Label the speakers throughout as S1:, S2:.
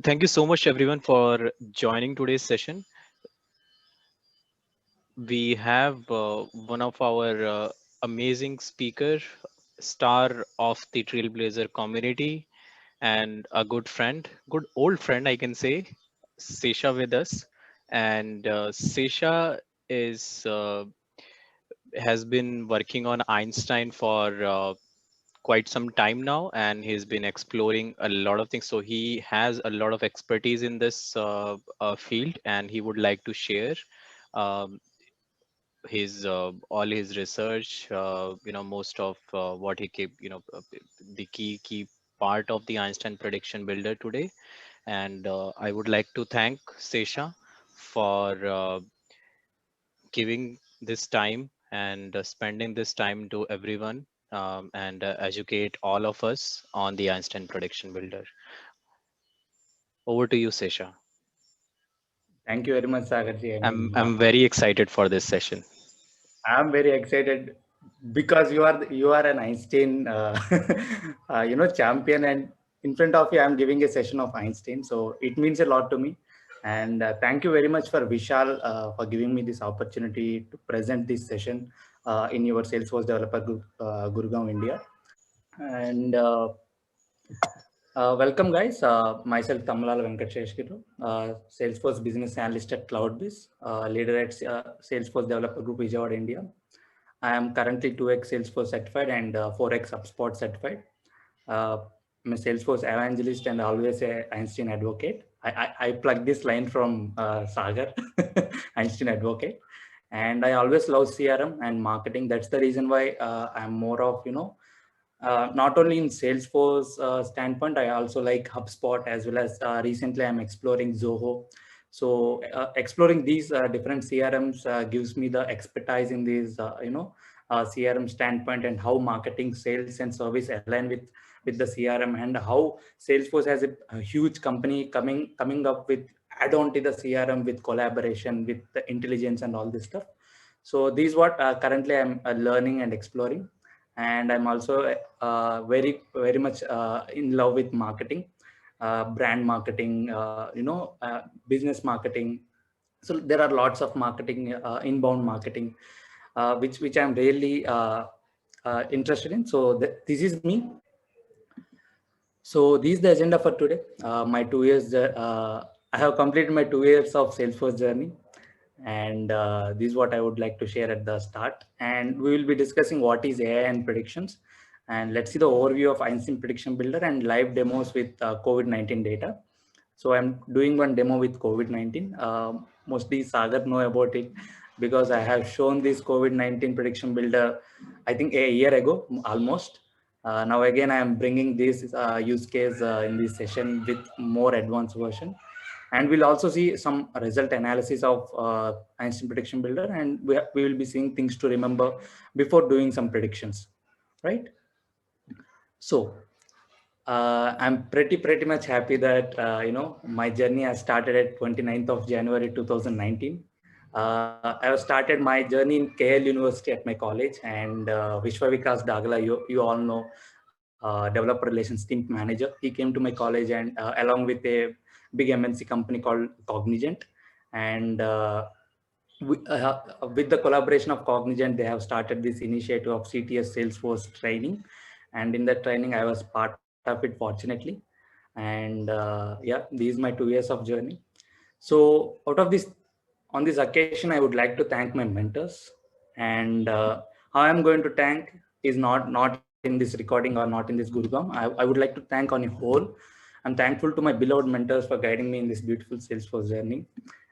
S1: Thank you so much, everyone, for joining today's session. We have one of our amazing speaker, star of the Trailblazer community, and a good friend, good old friend, I can say, Sesha with us. And Sesha is has been working on Einstein for quite some time now, and he's been exploring a lot of things. So he has a lot of expertise in this field, and he would like to share um, his all his research. Most of what he keep, the key part of the Einstein prediction builder today. And I would like to thank Sesha for giving this time and spending this time to everyone, and educate all of us on the Einstein prediction builder. Over to you, Sesha.
S2: Thank you very much, Sagarji.
S1: I'm very excited for this session.
S2: I'm very excited because you are an Einstein, champion, and in front of you, I'm giving a session of Einstein. So it means a lot to me. And thank you very much for Vishal for giving me this opportunity to present this session in your Salesforce Developer Group, Gurgaon, India. And welcome, guys. Myself, Tamalal Venkateshgiru, Salesforce Business Analyst at CloudBiz, leader at Salesforce Developer Group, Vijayawada, India. I am currently 2x Salesforce certified and 4x HubSpot certified. I'm a Salesforce evangelist and always a Einstein advocate. I plug this line from Sagar, Einstein advocate. And I always love CRM and marketing. That's the reason why I'm more of, not only in Salesforce standpoint, I also like HubSpot, as well as recently I'm exploring Zoho. So exploring these different CRMs gives me the expertise in these, CRM standpoint, and how marketing, sales, and service align with the CRM, and how Salesforce has a huge company coming up with add-on to the CRM with collaboration, with the intelligence and all this stuff. So these what currently I'm learning and exploring. And I'm also very much in love with marketing, brand marketing, business marketing. So there are lots of marketing, inbound marketing, which I'm really interested in. So this is me. So this is the agenda for today. My 2 years, I have completed my 2 years of Salesforce journey, and this is what I would like to share at the start. And we will be discussing what is AI and predictions, and let's see the overview of Einstein Prediction Builder and live demos with COVID-19 data. So I'm doing one demo with COVID-19. Mostly Sagar know about it because I have shown this COVID-19 Prediction Builder, I think a year ago almost. Now again, I am bringing this use case in this session with more advanced version. And we'll also see some result analysis of Einstein Prediction Builder, and we will be seeing things to remember before doing some predictions, right? So I'm pretty much happy that my journey has started at 29th of January 2019. I have started my journey in KL University at my college, and Vishwa Vikas Dagla, you all know, developer relations team manager. He came to my college, and along with a big MNC company called Cognizant, and with the collaboration of Cognizant, they have started this initiative of CTS Salesforce training, and in that training, I was part of it, fortunately. And yeah, these my 2 years of journey. So out of this, on this occasion, I would like to thank my mentors, and how I'm going to thank is not in this recording or not in this Gurgaon. I would like to thank on a whole. I'm thankful to my beloved mentors for guiding me in this beautiful Salesforce journey.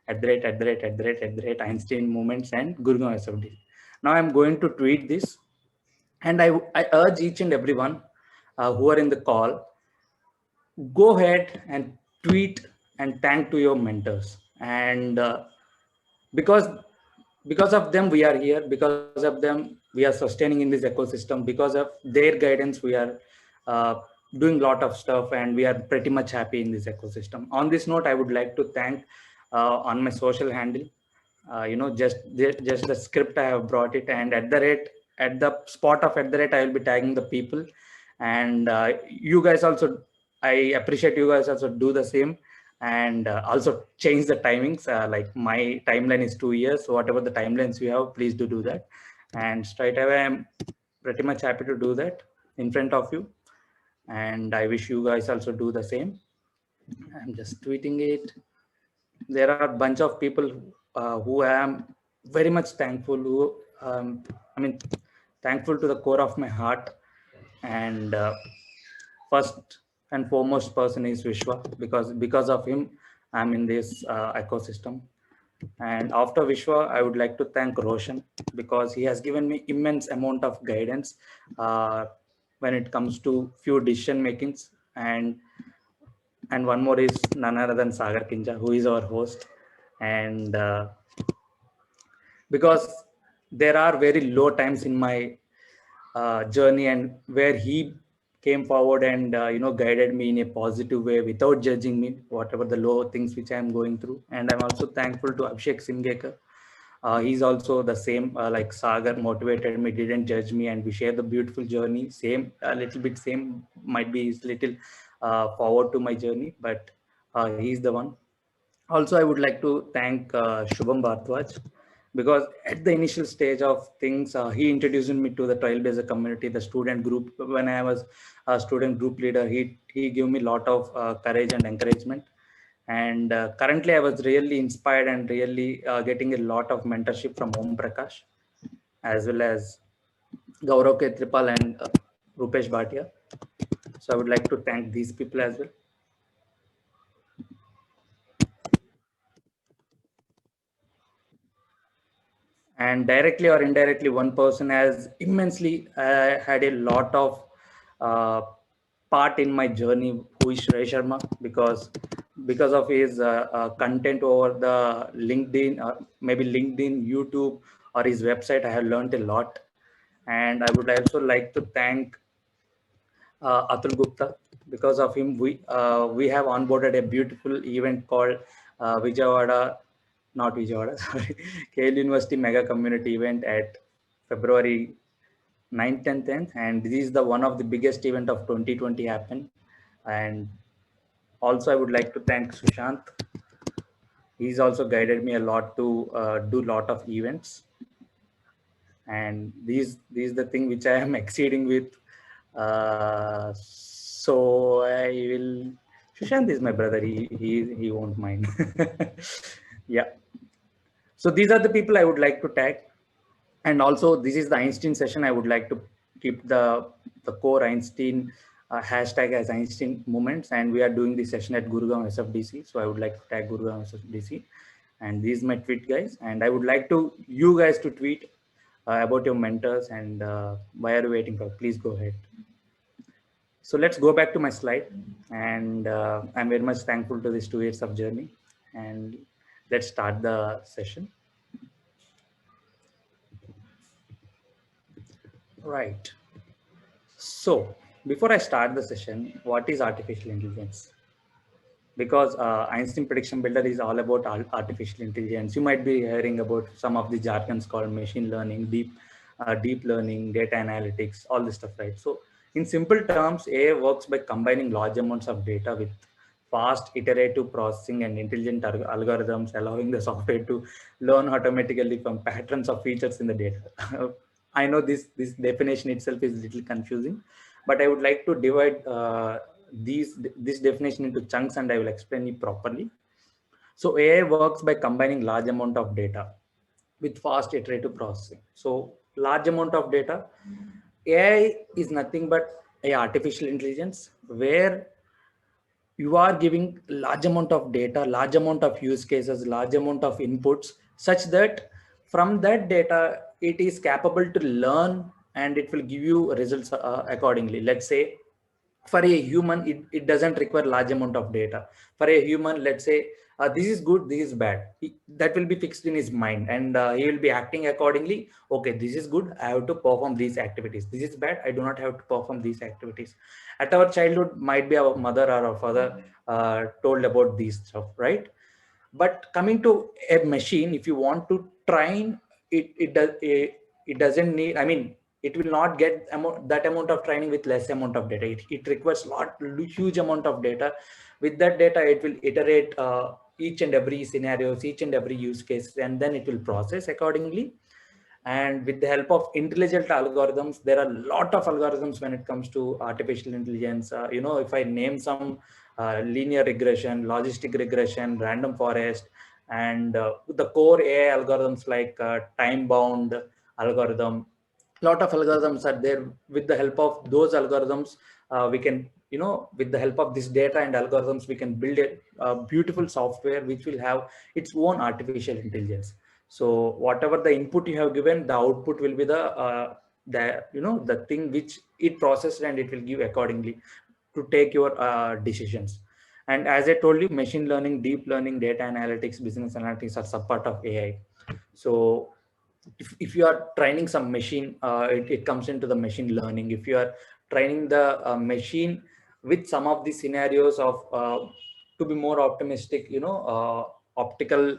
S2: @ Einstein Movements and Gurgaon SFD. Now I'm going to tweet this, and I urge each and everyone who are in the call, go ahead and tweet and thank to your mentors. And because because of them we are here, because of them we are sustaining in this ecosystem, because of their guidance we are uh, doing a lot of stuff, and we are pretty much happy in this ecosystem. On this note, I would like to thank on my social handle, just the script I have brought it, and at the spot of @ I will be tagging the people. And you guys also, I appreciate you guys also do the same. and also change the timings. Like my timeline is 2 years, so whatever the timelines you have, please do that. And straight away, I'm pretty much happy to do that in front of you. And I wish you guys also do the same. I'm just tweeting it. There are a bunch of people who I am very much thankful. Who I mean, thankful to the core of my heart. And first and foremost person is Vishwa, because of him, I'm in this ecosystem. And after Vishwa, I would like to thank Roshan, because he has given me immense amount of guidance uh, when it comes to few decision makings. And one more is none other than Sagar Kinja, who is our host. And because there are very low times in my journey, and where he came forward and guided me in a positive way without judging me, whatever the low things which I am going through. And I'm also thankful to Abhishek Simgekar. He's also the same, like Sagar motivated me, didn't judge me, and we share the beautiful journey. Same, a little bit same, might be is little forward to my journey, but he's the one. Also, I would like to thank Shubham Bhartwaj, because at the initial stage of things, he introduced me to the Trailblazer community, the student group. When I was a student group leader, he gave me a lot of courage and encouragement. And currently, I was really inspired and really getting a lot of mentorship from Om Prakash, as well as Gaurav Ketripal and Rupesh Bhatia. So I would like to thank these people as well. And directly or indirectly, one person has immensely had a lot of uh, part in my journey, who is Shrey Sharma, because of his content over the LinkedIn, maybe LinkedIn, YouTube, or his website, I have learned a lot. And I would also like to thank Atul Gupta. Because of him, we have onboarded a beautiful event called Vijayawada, not Vijayawada, sorry, KL University Mega Community Event at February 9th and 10th. And this is the one of the biggest event of 2020 happened. And also, I would like to thank Sushant. He's also guided me a lot to do lot of events. And these the thing which I am exceeding with. So I will. Sushant is my brother. He won't mind. Yeah. So these are the people I would like to tag. And also, this is the Einstein session. I would like to keep the core Einstein hashtag as Einstein moments, and we are doing this session at Gurugram SFDC. So I would like to tag Gurugram SFDC, and these my tweet guys. And I would like to you guys to tweet about your mentors, and why are you waiting for? Please go ahead. So let's go back to my slide, and I'm very much thankful to this 2 years of journey, and let's start the session. Right. So before I start the session, what is artificial intelligence? Because Einstein Prediction Builder is all about artificial intelligence. You might be hearing about some of the jargons called machine learning, deep learning, data analytics, all this stuff, right? So in simple terms, AI works by combining large amounts of data with fast iterative processing and intelligent algorithms, allowing the software to learn automatically from patterns of features in the data. I know this definition itself is a little confusing, but I would like to divide this definition into chunks, and I will explain it properly. So AI works by combining large amount of data with fast iterative processing. So large amount of data, AI is nothing but a artificial intelligence where you are giving large amount of data, large amount of use cases, large amount of inputs, such that from that data it is capable to learn, and it will give you results accordingly. Let's say for a human, it doesn't require large amount of data. For a human, let's say this is good, this is bad, that will be fixed in his mind, and he will be acting accordingly. Okay, this is good, I have to perform these activities. This is bad, I do not have to perform these activities. At our childhood, might be our mother or our father told about these stuff, right? But coming to a machine, if you want to train it, it doesn't need, I mean, it will not get that amount of training with less amount of data. It requires huge amount of data. With that data, it will iterate each and every scenarios, each and every use case, and then it will process accordingly. And with the help of intelligent algorithms, there are a lot of algorithms when it comes to artificial intelligence. If I name some, linear regression, logistic regression, random forest, and the core AI algorithms like time bound algorithm, lot of algorithms are there. With the help of those algorithms, we can, with the help of this data and algorithms, we can build a beautiful software which will have its own artificial intelligence. So whatever the input you have given, the output will be the thing which it processed, and it will give accordingly to take your decisions. And as I told you, machine learning, deep learning, data analytics, business analytics are sub part of AI. So if you are training some machine, it comes into the machine learning. If you are training the machine with some of the scenarios of to be more optimistic, optical,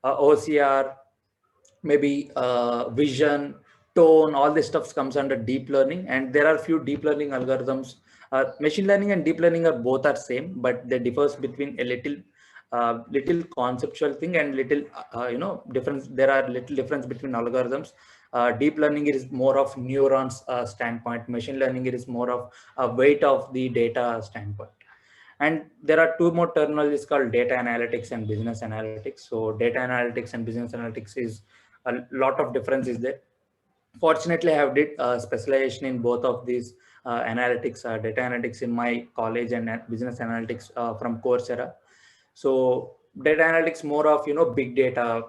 S2: OCR, maybe vision, tone, all this stuff comes under deep learning. And there are few deep learning algorithms. Machine learning and deep learning are both are same, but they differs between a little conceptual thing and little difference. There are little difference between algorithms. Deep learning is more of neurons standpoint. Machine learning is more of a weight of the data standpoint. And there are two more terminologies called data analytics and business analytics. So data analytics and business analytics is a lot of difference is there. Fortunately, I have did specialization in both of these analytics, data analytics in my college, and business analytics from Coursera. So data analytics more of, big data.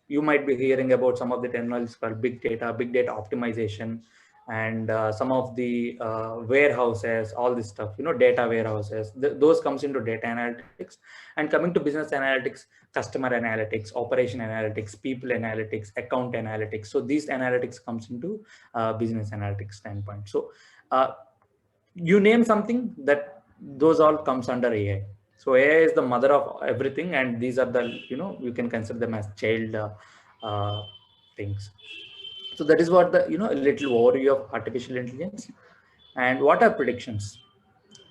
S2: You might be hearing about some of the terminologies called big data optimization, and some of the warehouses, all this stuff, data warehouses, those comes into data analytics. And coming to business analytics, customer analytics, operation analytics, people analytics, account analytics. So these analytics comes into business analytics standpoint. So you name something, that those all comes under AI. So AI is the mother of everything, and these are the, you can consider them as child things. So that is what the, a little overview of artificial intelligence. And what are predictions?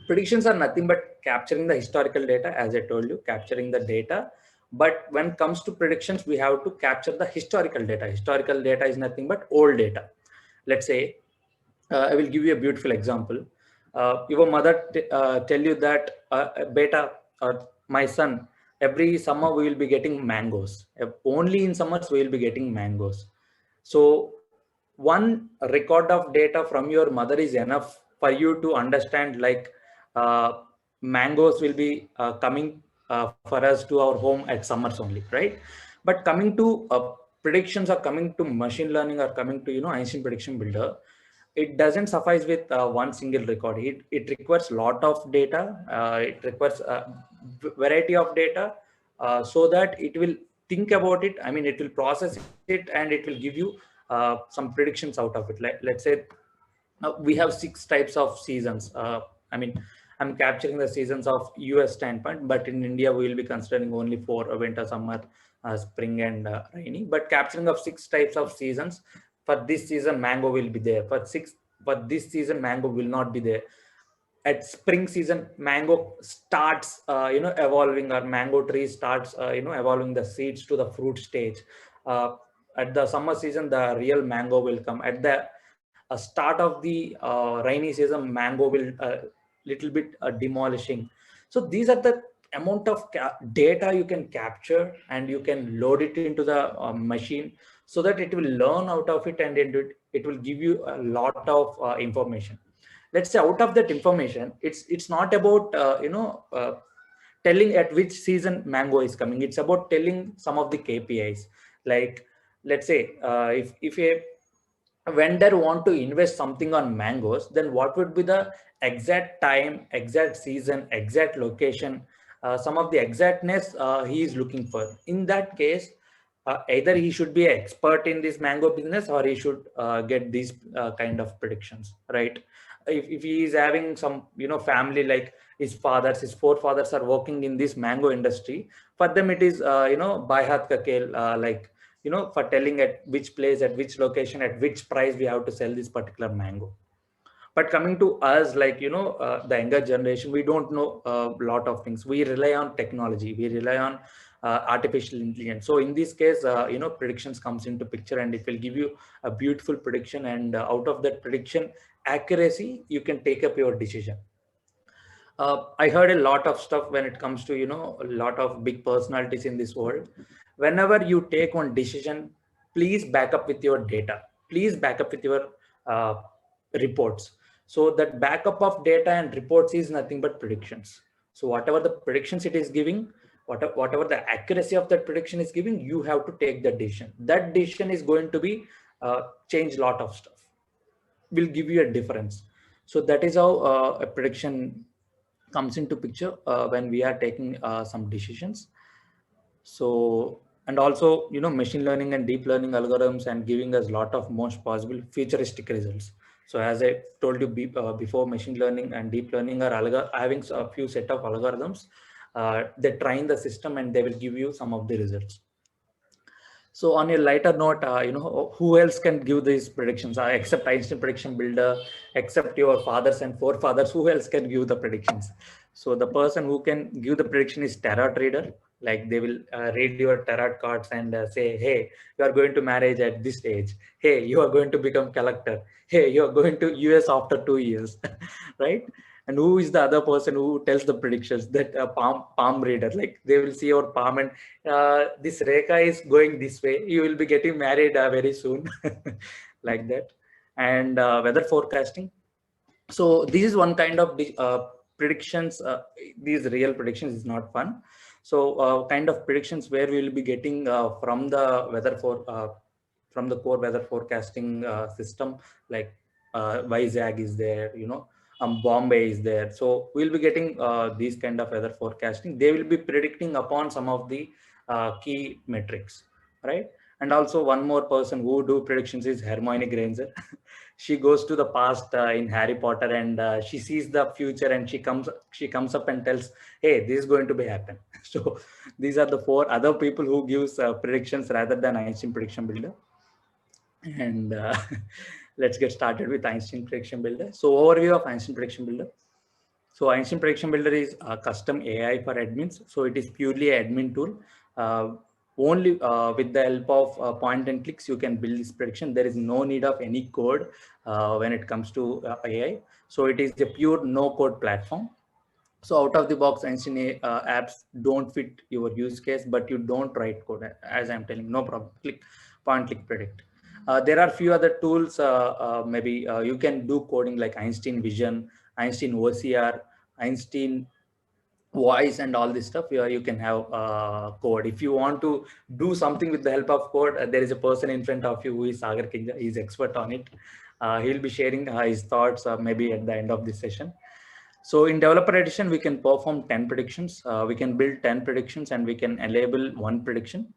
S2: Predictions are nothing but capturing the historical data, as I told you, capturing the data. But when it comes to predictions, we have to capture the historical data. Historical data is nothing but old data. Let's say, I will give you a beautiful example. Your mother tell you that, beta, or my son, every summer we will be getting mangoes. Only in summers we will be getting mangoes. So one record of data from your mother is enough for you to understand, like, mangoes will be coming for us to our home at summers only, right? But coming to predictions, or coming to machine learning, or coming to, Einstein prediction builder, it doesn't suffice with one single record. It requires lot of data. It requires a variety of data, so that it will think about it. I mean, it will process it, and it will give you some predictions out of it. Let's say we have 6 types of seasons. I mean, I'm capturing the seasons of US standpoint, but in India we will be considering only 4: winter, summer, spring, and rainy. But capturing of 6 types of seasons. For this season, mango will be there. For this season, mango will not be there. At spring season, mango starts, evolving, or mango tree starts, evolving the seeds to the fruit stage. Uh, at the summer season, the real mango will come. At the start of the rainy season, mango will little bit demolishing. So these are the amount of data you can capture, and you can load it into the machine, so that it will learn out of it, and it will give you a lot of information. Let's say out of that information, it's not about telling at which season mango is coming. It's about telling some of the KPIs. Like, let's say, if a vendor want to invest something on mangoes, then what would be the exact time, exact season, exact location, some of the exactness he is looking for. In that case, either he should be an expert in this mango business, or he should get these kind of predictions, right? If he is having some, family, like his forefathers are working in this mango industry, for them it is, by heart ka khel, like, for telling at which place, at which location, at which price we have to sell this particular mango. But coming to us, like, the younger generation, we don't know a lot of things. We rely on technology, we rely on artificial intelligence. So in this case, predictions comes into picture, and it will give you a beautiful prediction, and out of that prediction accuracy, you can take up your decision. I heard a lot of stuff when it comes to, a lot of big personalities in this world. Whenever you take one decision, please back up with your data. Please back up with your uh, reports. So that backup of data and reports is nothing but predictions. So whatever the predictions it is giving, whatever the accuracy of that prediction is giving, you have to take that decision. That decision is going to be change lot of stuff, will give you a difference. So that is how a prediction comes into picture when we are taking some decisions. So, and also, machine learning and deep learning algorithms and giving us a lot of most possible futuristic results. So as I told you before, machine learning and deep learning are having a few set of algorithms. They train the system and they will give you some of the results. So on a lighter note, who else can give these predictions except Einstein prediction builder, except your fathers and forefathers? Who else can give the predictions? So the person who can give the prediction is tarot reader. Like they will read your tarot cards and say, hey, you are going to marriage at this age. Hey, you are going to become collector. Hey, you are going to US after 2 years, right? And who is the other person who tells the predictions? That palm reader. Like they will see your palm and this Rekha is going this way. You will be getting married very soon, like that. And weather forecasting. So this is one kind of predictions. These real predictions is not fun. So kind of predictions where we will be getting from the from the core weather forecasting system, like Vizag is there, Bombay is there. So we'll be getting these kind of weather forecasting. They will be predicting upon some of the key metrics, right? And also one more person who do predictions is Hermione Granger. She goes to the past in Harry Potter, and she sees the future, and she comes up and tells, hey, this is going to be happen. So these are the four other people who gives predictions rather than Einstein prediction builder. And let's get started with Einstein prediction builder. So overview of Einstein prediction builder. So Einstein prediction builder is a custom AI for admins. So it is purely an admin tool. Only with the help of point and clicks, you can build this prediction. There is no need of any code when it comes to AI. So it is a pure no code platform. So out of the box, Einstein apps don't fit your use case, but you don't write code. As I'm telling, no problem. Click, point, click, predict. There are few other tools. Maybe you can do coding like Einstein Vision, Einstein OCR, Einstein voice, and all this stuff. You can have code. If you want to do something with the help of code, there is a person in front of you who is Sagar Kinja. He's expert on it. He'll be sharing his thoughts maybe at the end of this session. So in developer edition, we can perform 10 predictions. We can build 10 predictions, and we can enable one prediction.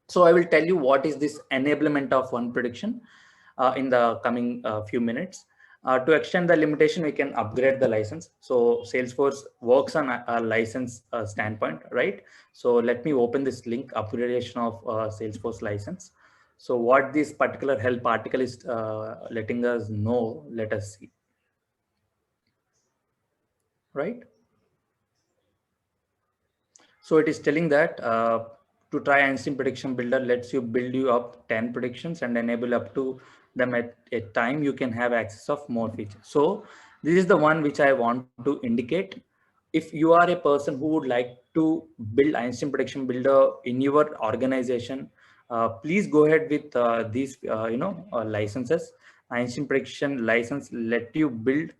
S2: So I will tell you what is this enablement of one prediction in the coming few minutes. To extend the limitation, we can upgrade the license. So Salesforce works on a license standpoint, right? So let me open this link, upgradation of Salesforce license. So what this particular help article is letting us know, let us see. Right? So it is telling that to try Einstein prediction builder lets you build you up 10 predictions and enable up to them at a time. You can have access of more features. So this is the one which I want to indicate. If you are a person who would like to build Einstein prediction builder in your organization, please go ahead with these licenses. Einstein prediction license let you build.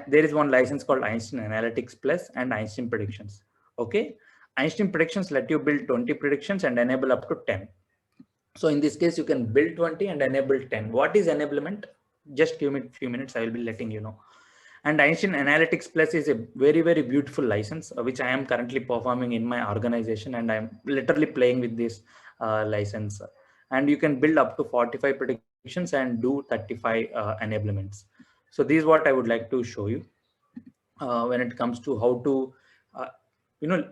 S2: There is one license called Einstein Analytics Plus and Einstein Predictions. Okay. Einstein predictions let you build 20 predictions and enable up to 10. So in this case, you can build 20 and enable 10. What is enablement? Just give me a few minutes. I will be letting you know. And Einstein Analytics Plus is a very, very beautiful license, which I am currently performing in my organization. And I'm literally playing with this license. And you can build up to 45 predictions and do 35 enablements. So this is what I would like to show you when it comes to how to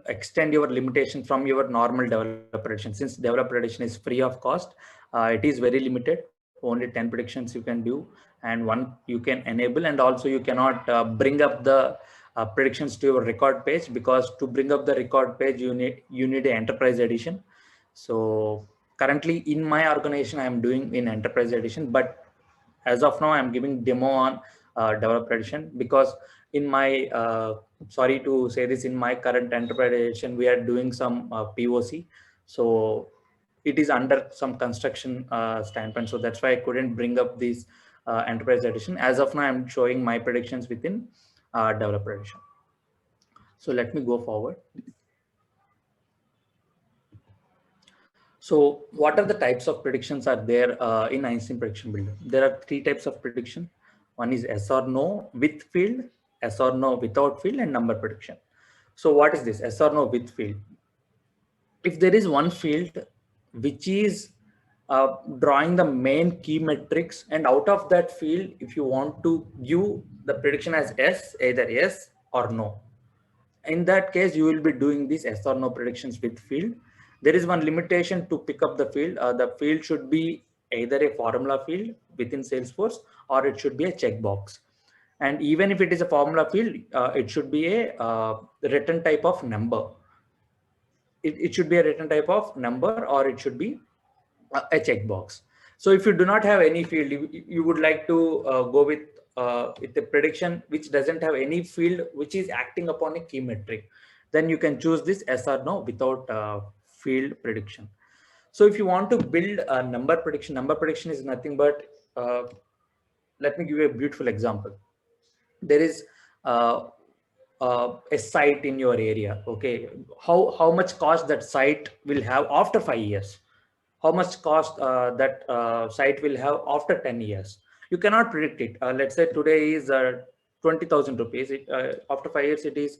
S2: extend your limitation from your normal developer edition. Since developer edition is free of cost, it is very limited. Only 10 predictions you can do, and one you can enable, and also you cannot bring up the predictions to your record page, because to bring up the record page you need an enterprise edition. So currently in my organization I am doing in enterprise edition, but as of now I'm giving demo on developer edition, because in my sorry to say this, in my current enterprise edition we are doing some POC, so it is under some construction standpoint, so that's why I couldn't bring up this enterprise edition. As of now I'm showing my predictions within developer edition. So let me go forward. So what are the types of predictions are there in Einstein Prediction Builder? There are three types of prediction. One is yes or no with field, yes or no without field, and number prediction. So what is this yes or no with field? If there is one field which is drawing the main key metrics, and out of that field, if you want to give the prediction as yes, either yes or no, in that case you will be doing these yes or no predictions with field. There is one limitation to pick up the field. The field should be either a formula field within Salesforce, or it should be a checkbox. And even if it is a formula field, it should be a written type of number. It should be a written type of number, or it should be a checkbox. So if you do not have any field, you would like to go with a prediction which doesn't have any field which is acting upon a key metric, then you can choose this yes or no without field prediction. So if you want to build a number prediction is nothing but, let me give you a beautiful example. There is a site in your area. Okay, how much cost that site will have after 5 years? How much cost that site will have after 10 years? You cannot predict it. Let's say today is 20,000 rupees. After 5 years, it is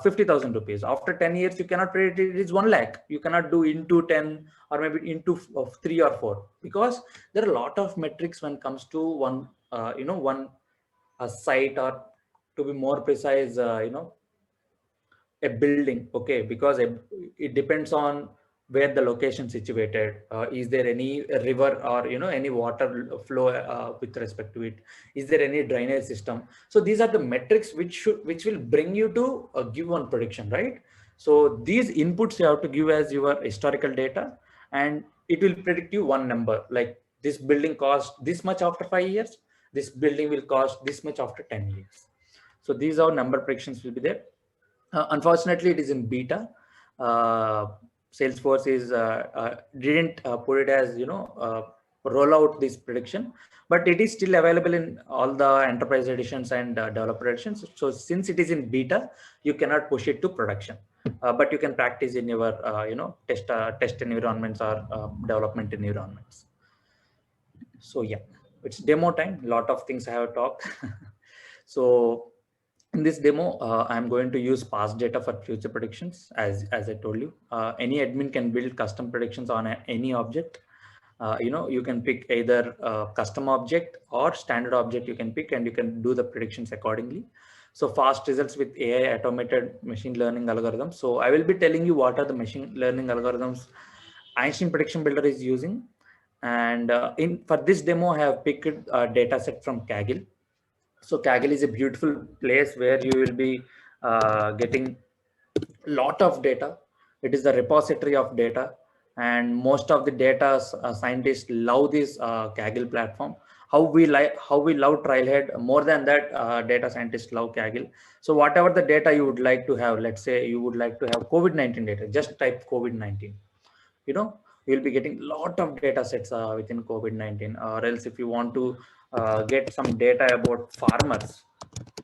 S2: 50,000 rupees. After 10 years, you cannot predict it. It is 1 lakh. You cannot do into 10 or maybe into 3 or 4, because there are a lot of metrics when it comes to one, one site, or to be more precise, a building. Okay, because it depends on where the location situated. Is there any river or any water flow with respect to it? Is there any drainage system? So these are the metrics which will bring you to give one prediction, right? So these inputs you have to give as your historical data, and it will predict you one number, like this building cost this much after 5 years, this building will cost this much after 10 years. So these are number predictions will be there. Unfortunately, it is in beta. Salesforce didn't put it as roll out this prediction, but it is still available in all the enterprise editions and developer editions. So since it is in beta, you cannot push it to production, but you can practice in your test environments or development environments. So yeah, it's demo time. A lot of things I have talked. So in this demo, I'm going to use past data for future predictions. As I told you, any admin can build custom predictions on any object. You can pick either custom object or standard object you can pick, and you can do the predictions accordingly. So fast results with AI automated machine learning algorithms. So I will be telling you what are the machine learning algorithms Einstein Prediction Builder is using. And for this demo, I have picked a data set from Kaggle. So Kaggle is a beautiful place where you will be getting lot of data. It is the repository of data, and most of the data scientists love this Kaggle platform. How we love Trailhead, more than that, data scientists love Kaggle. So whatever the data you would like to have, let's say you would like to have COVID-19 data, just type COVID-19. You'll be getting a lot of data sets within COVID-19. Or else if you want to get some data about farmers,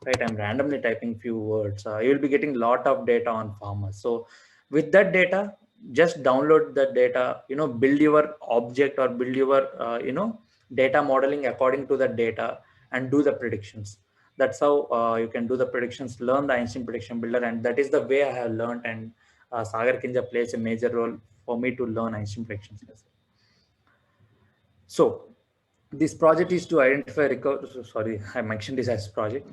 S2: right, I'm randomly typing few words, you will be getting a lot of data on farmers. So with that data, just download that data, build your object or build your data modeling according to that data, and do the predictions. That's how you can do the predictions, learn the Einstein Prediction Builder. And that is the way I have learned, and Sagar Kinja plays a major role for me to learn Einstein predictions. So This project is to identify sorry, I mentioned this as project.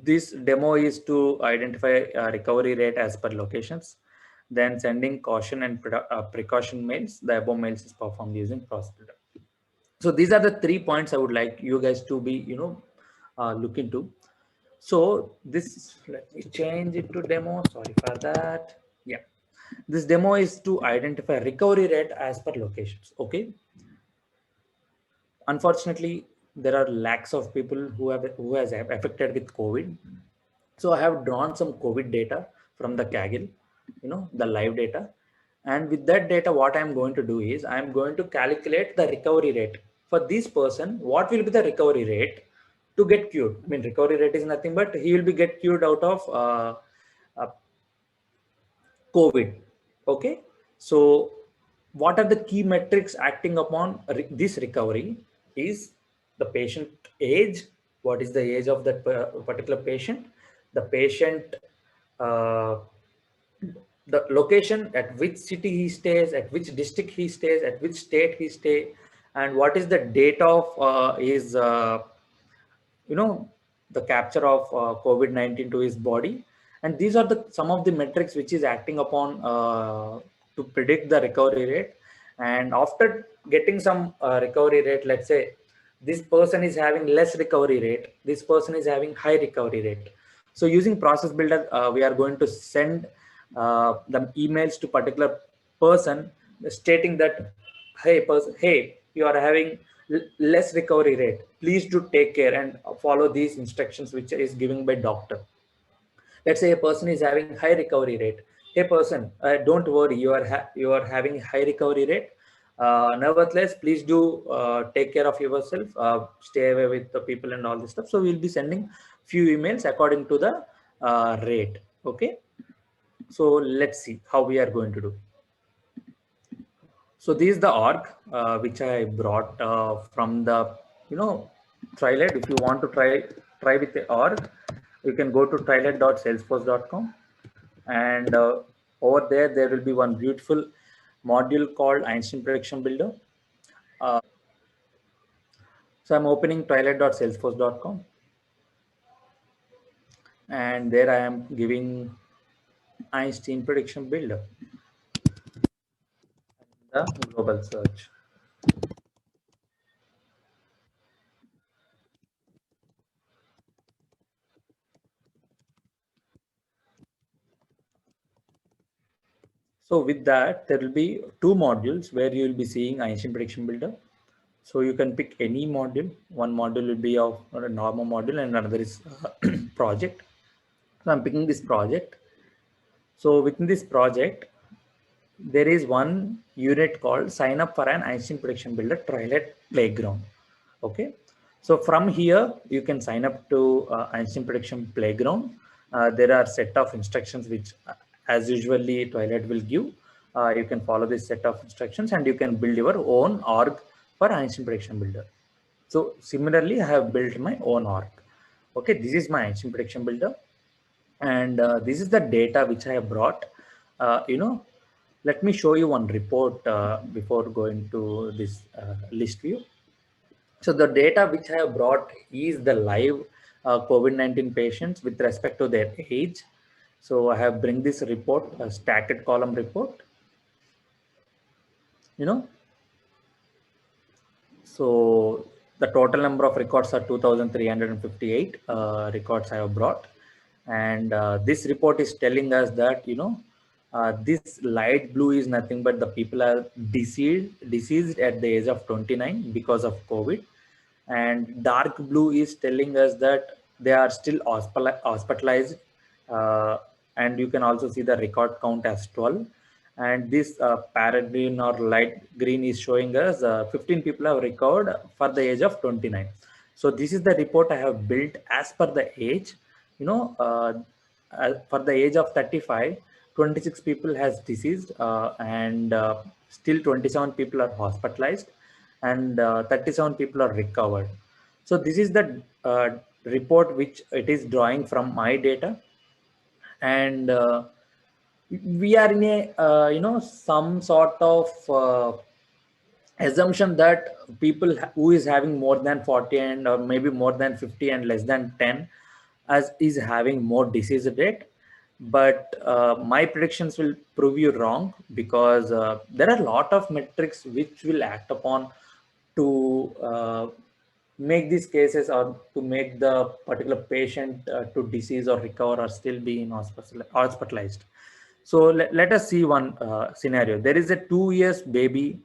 S2: This demo is to identify recovery rate as per locations, then sending caution and precaution mails. The above mails is performed using process builder. So these are the 3 points I would like you guys to be, look into. So this, let me change it to demo. Sorry for that. Yeah, this demo is to identify recovery rate as per locations. Okay. Unfortunately, there are lakhs of people who has affected with COVID. So I have drawn some COVID data from the Kaggle, the live data. And with that data, what I'm going to do is I'm going to calculate the recovery rate for this person. What will be the recovery rate to get cured? I mean, recovery rate is nothing but he will be get cured out of uh, COVID. Okay. So what are the key metrics acting upon this recovery is the patient age. What is the age of that particular patient? The patient, uh, the location, at which city he stays, at which district he stays, at which state he stays, and what is the date of his the capture of COVID-19 to his body. And these are the some of the metrics which is acting upon to predict the recovery rate. And after getting some recovery rate, let's say this person is having less recovery rate, this person is having high recovery rate. So using process builder, we are going to send the emails to particular person stating that, hey, you are having less recovery rate, please do take care and follow these instructions which is given by doctor. Let's say a person is having high recovery rate. Hey person, don't worry, you are having high recovery rate. Nevertheless, please do take care of yourself, stay away with the people and all this stuff. So we'll be sending few emails according to the rate. Okay, so let's see how we are going to do. So this is the org which I brought from the Triled. If you want to try with the org, you can go to triled.salesforce.com, and over there will be one beautiful module called Einstein Prediction Builder. So I'm opening triled.salesforce.com, and there I am giving Einstein Prediction Builder, the global search. So with that, there will be two modules where you will be seeing Einstein Prediction Builder. So you can pick any module. One module will be of a normal module and another is project. So I'm picking this project. So within this project, there is one unit called sign up for an Einstein Prediction Builder Triled Playground. Okay. So from here, you can sign up to Einstein Prediction Playground. There are set of instructions which as usually Triled will give. You can follow this set of instructions and you can build your own org for Einstein Prediction Builder. So similarly, I have built my own org. Okay, this is my Einstein Prediction Builder. And this is the data which I have brought. Let me show you one report before going to this list view. So the data which I have brought is the live COVID-19 patients with respect to their age. So I have bring this report, a stacked column report. So the total number of records are 2,358 records I have brought. And this report is telling us that, this light blue is nothing but the people are deceased at the age of 29 because of COVID. And dark blue is telling us that they are still hospitalized. And you can also see the record count as 12. And this parrot green or light green is showing us 15 people have recovered for the age of 29. So this is the report I have built as per the age. For the age of 35, 26 people has deceased, and still 27 people are hospitalized, and 37 people are recovered. So this is the report which it is drawing from my data. And we are in a some sort of assumption that people who is having more than 40 and or maybe more than 50 and less than 10 as is having more disease rate. But my predictions will prove you wrong, because there are a lot of metrics which will act upon to make these cases, or to make the particular patient to disease or recover or still be in hospitalized. So let us see one scenario. There is a 2 years baby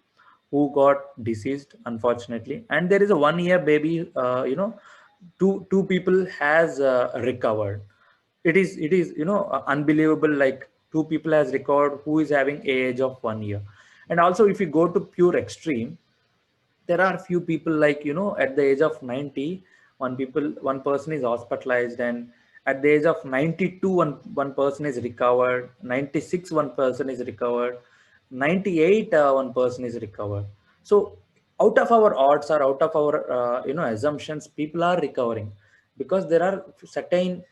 S2: who got deceased, unfortunately, and there is a 1 year baby. Two people has recovered. It is unbelievable. Like, two people has recovered who is having age of 1 year. And also, if you go to pure extreme, there are few people, like, at the age of 90, one person is hospitalized, and at the age of 92, one person is recovered, 96 one person is recovered, 98 one person is recovered. So out of our odds, or out of our assumptions, people are recovering, because there are certain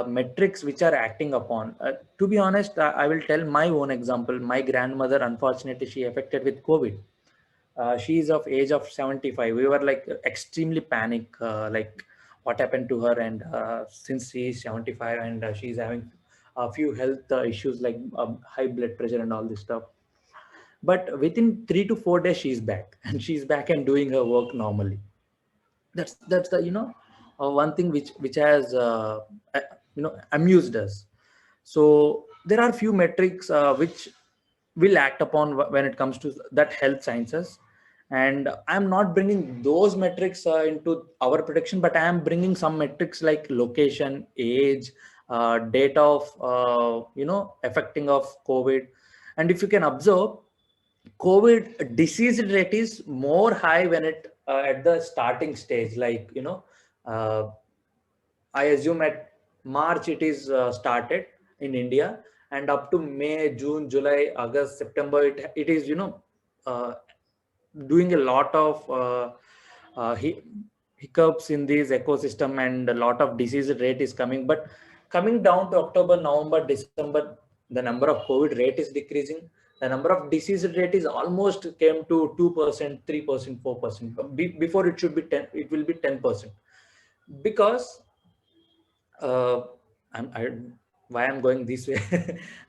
S2: metrics which are acting upon. To be honest, I will tell my own example. My grandmother, unfortunately, she affected with COVID. She is of age of 75. We were like extremely panic, like what happened to her. And since she is 75, and she's having a few health issues, like high blood pressure and all this stuff. But within 3 to 4 days, she's back and she's back and doing her work normally. That's the one thing which has amused us. So there are few metrics which will act upon when it comes to that health sciences. And I'm not bringing those metrics into our prediction, but I am bringing some metrics like location, age, date of affecting of COVID. And if you can observe, COVID disease rate is more high when it at the starting stage. Like, uh, I assume at March it is started in India, and up to May, June, July, August, September, it is uh, doing a lot of hiccups in this ecosystem, and a lot of disease rate is coming. But coming down to October, November, December, the number of COVID rate is decreasing. The number of disease rate is almost came to 2%, 3%, 4%. Before it should be 10, it will be 10%. Because uh, I, why I'm going this way,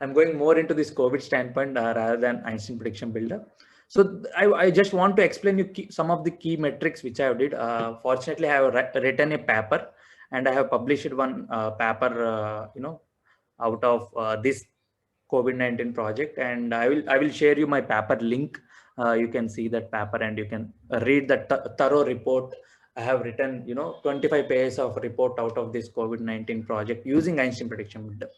S2: I'm going more into this COVID standpoint rather than Einstein prediction builder. So I just want to explain you some of the key metrics which I have did. Fortunately, I have written a paper, and I have published one paper, out of this COVID-19 project, and I will share you my paper link. You can see that paper, and you can read the thorough report. I have written 25 pages of report out of this COVID-19 project using Einstein prediction builder.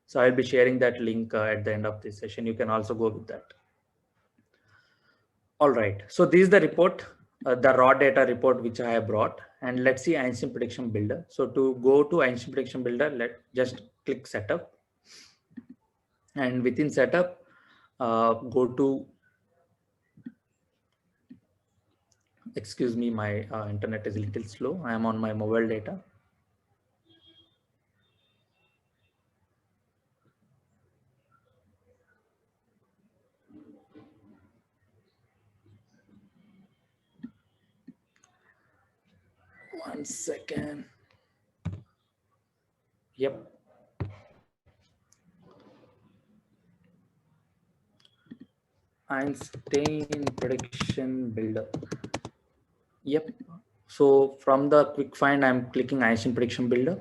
S2: So I'll be sharing that link at the end of this session. You can also go with that. All right. So this is the report, the raw data report which I have brought, and let's see Einstein prediction builder. So to go to Einstein prediction builder, let just click setup, and within setup, go to, excuse me, my internet is a little slow. I am on my mobile data. One second. Yep. Einstein prediction builder. Yep. So from the quick find, I'm clicking Einstein prediction builder.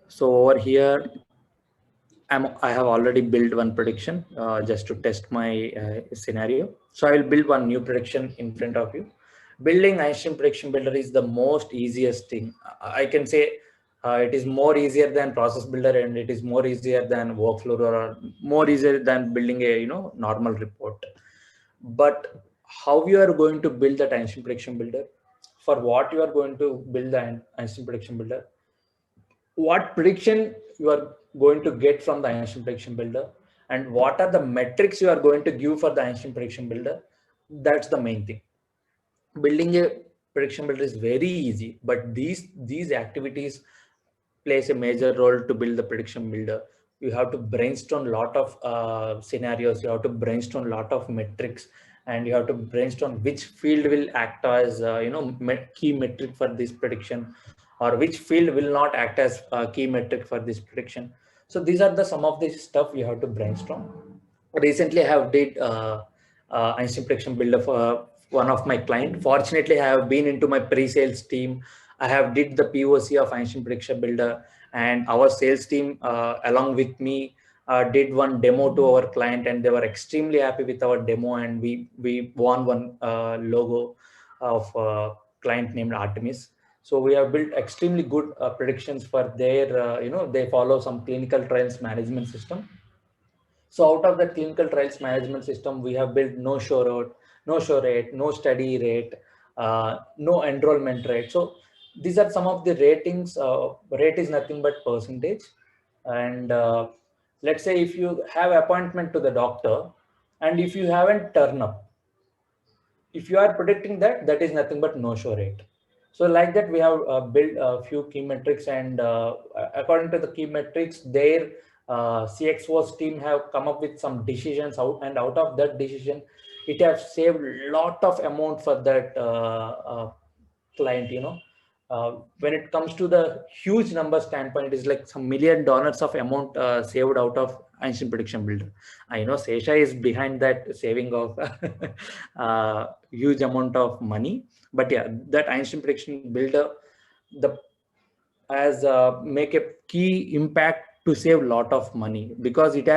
S2: So over here, I have already built one prediction just to test my scenario. So I will build one new prediction in front of you. Building Einstein prediction builder is the most easiest thing. I can say it is more easier than process builder, and it is more easier than workflow, or more easier than building a normal report. But how you are going to build that Einstein prediction builder, for what you are going to build the Einstein prediction builder, what prediction you are going to get from the Einstein prediction builder, and what are the metrics you are going to give for the Einstein prediction builder, that's the main thing. Building a prediction builder is very easy, but these activities plays a major role to build the prediction builder. You have to brainstorm a lot of scenarios, you have to brainstorm a lot of metrics, and you have to brainstorm which field will act as key metric for this prediction, or which field will not act as a key metric for this prediction. So these are the some of the stuff you have to brainstorm. Recently I have did Einstein prediction builder for one of my client. Fortunately, I have been into my pre-sales team. I have did the POC of Einstein prediction builder, and our sales team along with me did one demo to our client, and they were extremely happy with our demo, and we won one logo of client named Artemis. So we have built extremely good predictions for their they follow some clinical trials management system. So out of the clinical trials management system, we have built no show rate, no study rate, no enrollment rate. So these are some of the ratings. Rate is nothing but percentage. And let's say if you have appointment to the doctor, and if you haven't turned up, if you are predicting that, that is nothing but no show rate. So like that, we have built a few key metrics, and according to the key metrics, their CXO's team have come up with some decisions out, and out of that decision, it has saved lot of amount for that client. When it comes to the huge number standpoint, it is like some $1 million of amount saved out of Einstein prediction builder. I know Sesha is behind that saving of huge amount of money, but yeah, that Einstein prediction builder, the as make a key impact to save lot of money, because it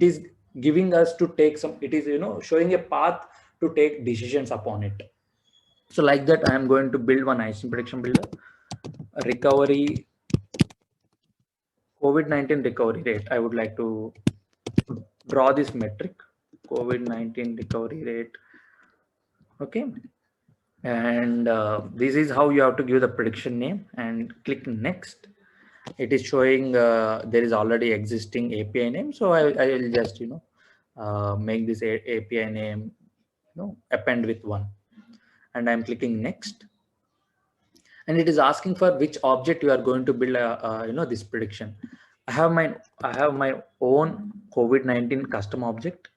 S2: is giving us to take some, it is showing a path to take decisions upon it. So like that, I am going to build one Einstein prediction builder. Recovery, COVID-19 recovery rate. I would like to draw this metric, COVID-19 recovery rate. Okay. And this is how you have to give the prediction name, and click next. It is showing there is already existing API name. So I will just, make this API name, append with one, and I'm clicking next. And it is asking for which object you are going to build this prediction. I have my own COVID-19 custom object.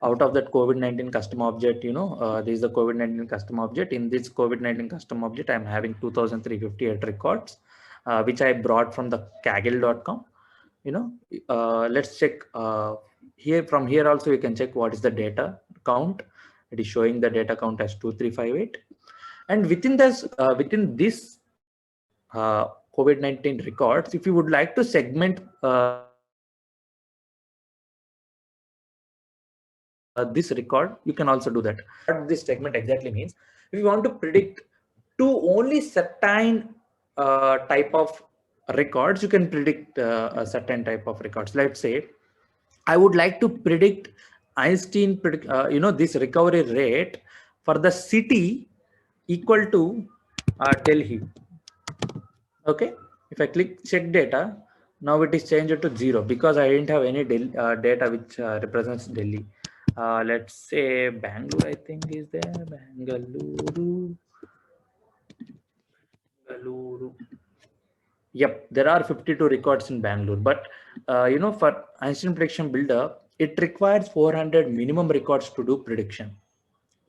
S2: Out of that COVID-19 custom object, this is the COVID-19 custom object. In this COVID-19 custom object, I'm having 2,358 records, which I brought from the kaggle.com. Let's check here. From here also, you can check what is the data count. It is showing the data count as 2,358. And within this COVID-19 records, if you would like to segment this record, you can also do that. What this segment exactly means, if you want to predict to only certain type of records, you can predict a certain type of records. Let's say I would like to predict Einstein this recovery rate for the city equal to Delhi. Okay, if I click check data, now it is changed to 0 because I didn't have any data which represents Delhi. Let's say Bangalore, I think is there. Bangalore. Yep, there are 52 records in Bangalore, but for Einstein prediction builder, it requires 400 minimum records to do prediction.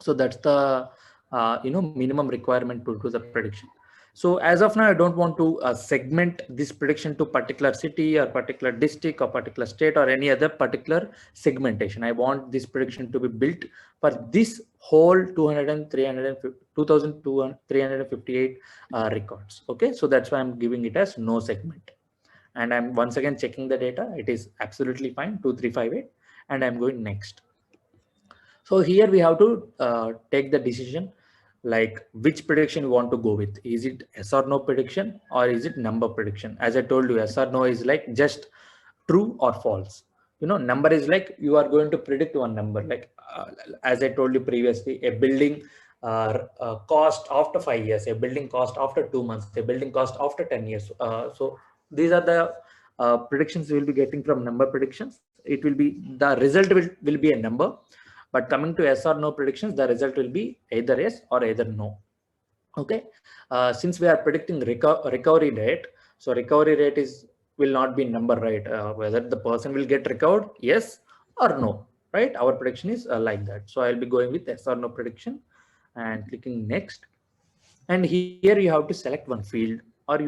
S2: So that's the minimum requirement to do the prediction. So as of now, I don't want to segment this prediction to particular city or particular district or particular state or any other particular segmentation. I want this prediction to be built for this whole 2,358 records. Okay, so that's why I'm giving it as no segment. And I'm once again checking the data. It is absolutely fine, 2,358, and I'm going next. So here we have to take the decision, like which prediction you want to go with. Is it yes or no prediction, or is it number prediction? As I told you, yes or no is like just true or false. Number is like you are going to predict one number. Like as I told you previously, a building cost after 5 years, a building cost after 2 months, a building cost after 10 years. So these are the predictions we will be getting from number predictions. It will be the result will be a number. But coming to yes or no predictions, the result will be either yes or either no. Okay. Since we are predicting recovery rate, so recovery rate will not be number, right? Whether the person will get recovered, yes or no. right? Our prediction is like that. So I'll be going with yes or no prediction and clicking next. And here you have to select one field, or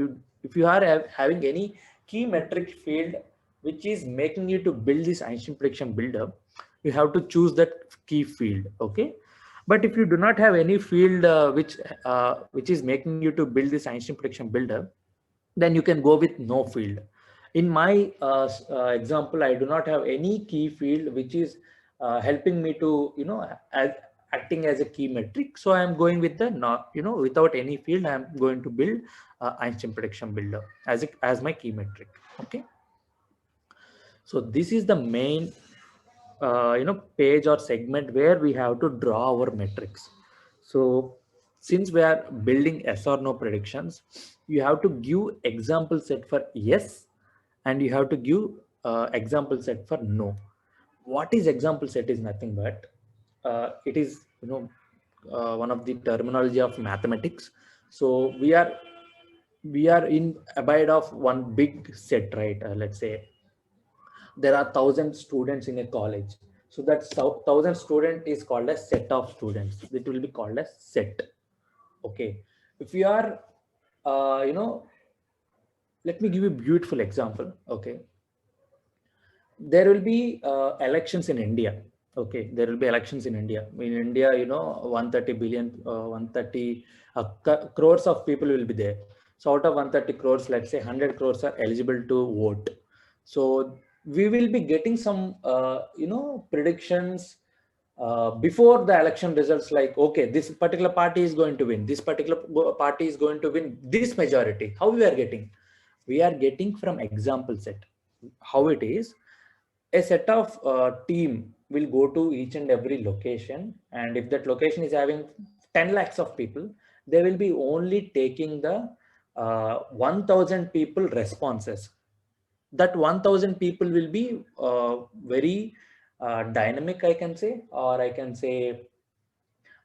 S2: if you are having any key metric field which is making you to build this Einstein prediction builder, you have to choose that key field. Okay, but if you do not have any field which is making you to build this Einstein prediction builder, then you can go with no field. In my example, I do not have any key field which is helping me to, acting as a key metric. So I am going with the not, without any field, I am going to build Einstein prediction builder as my key metric. Okay. So this is the main, page or segment where we have to draw our metrics. So since we are building yes or no predictions, you have to give example set for yes, and you have to give example set for no. What is example set is nothing but it is, one of the terminology of mathematics. So we are in abide of one big set, right? Let's say there are 1,000 students in a college. So that 1,000 student is called a set of students. It will be called a set. Okay. If you are, let me give you a beautiful example. Okay. There will be elections in India. Okay. There will be elections in India. In India, 130 billion, 130 crores of people will be there. So out of 130 crores, let's say 100 crores are eligible to vote. So we will be getting some, predictions before the election results, like, okay, this particular party is going to win, this particular party is going to win this majority. How we are getting? We are getting from example set. How it is, a set of team will go to each and every location, and if that location is having 10 lakhs of people, they will be only taking the 1,000 people responses. That 1,000 people will be very dynamic, I can say, or I can say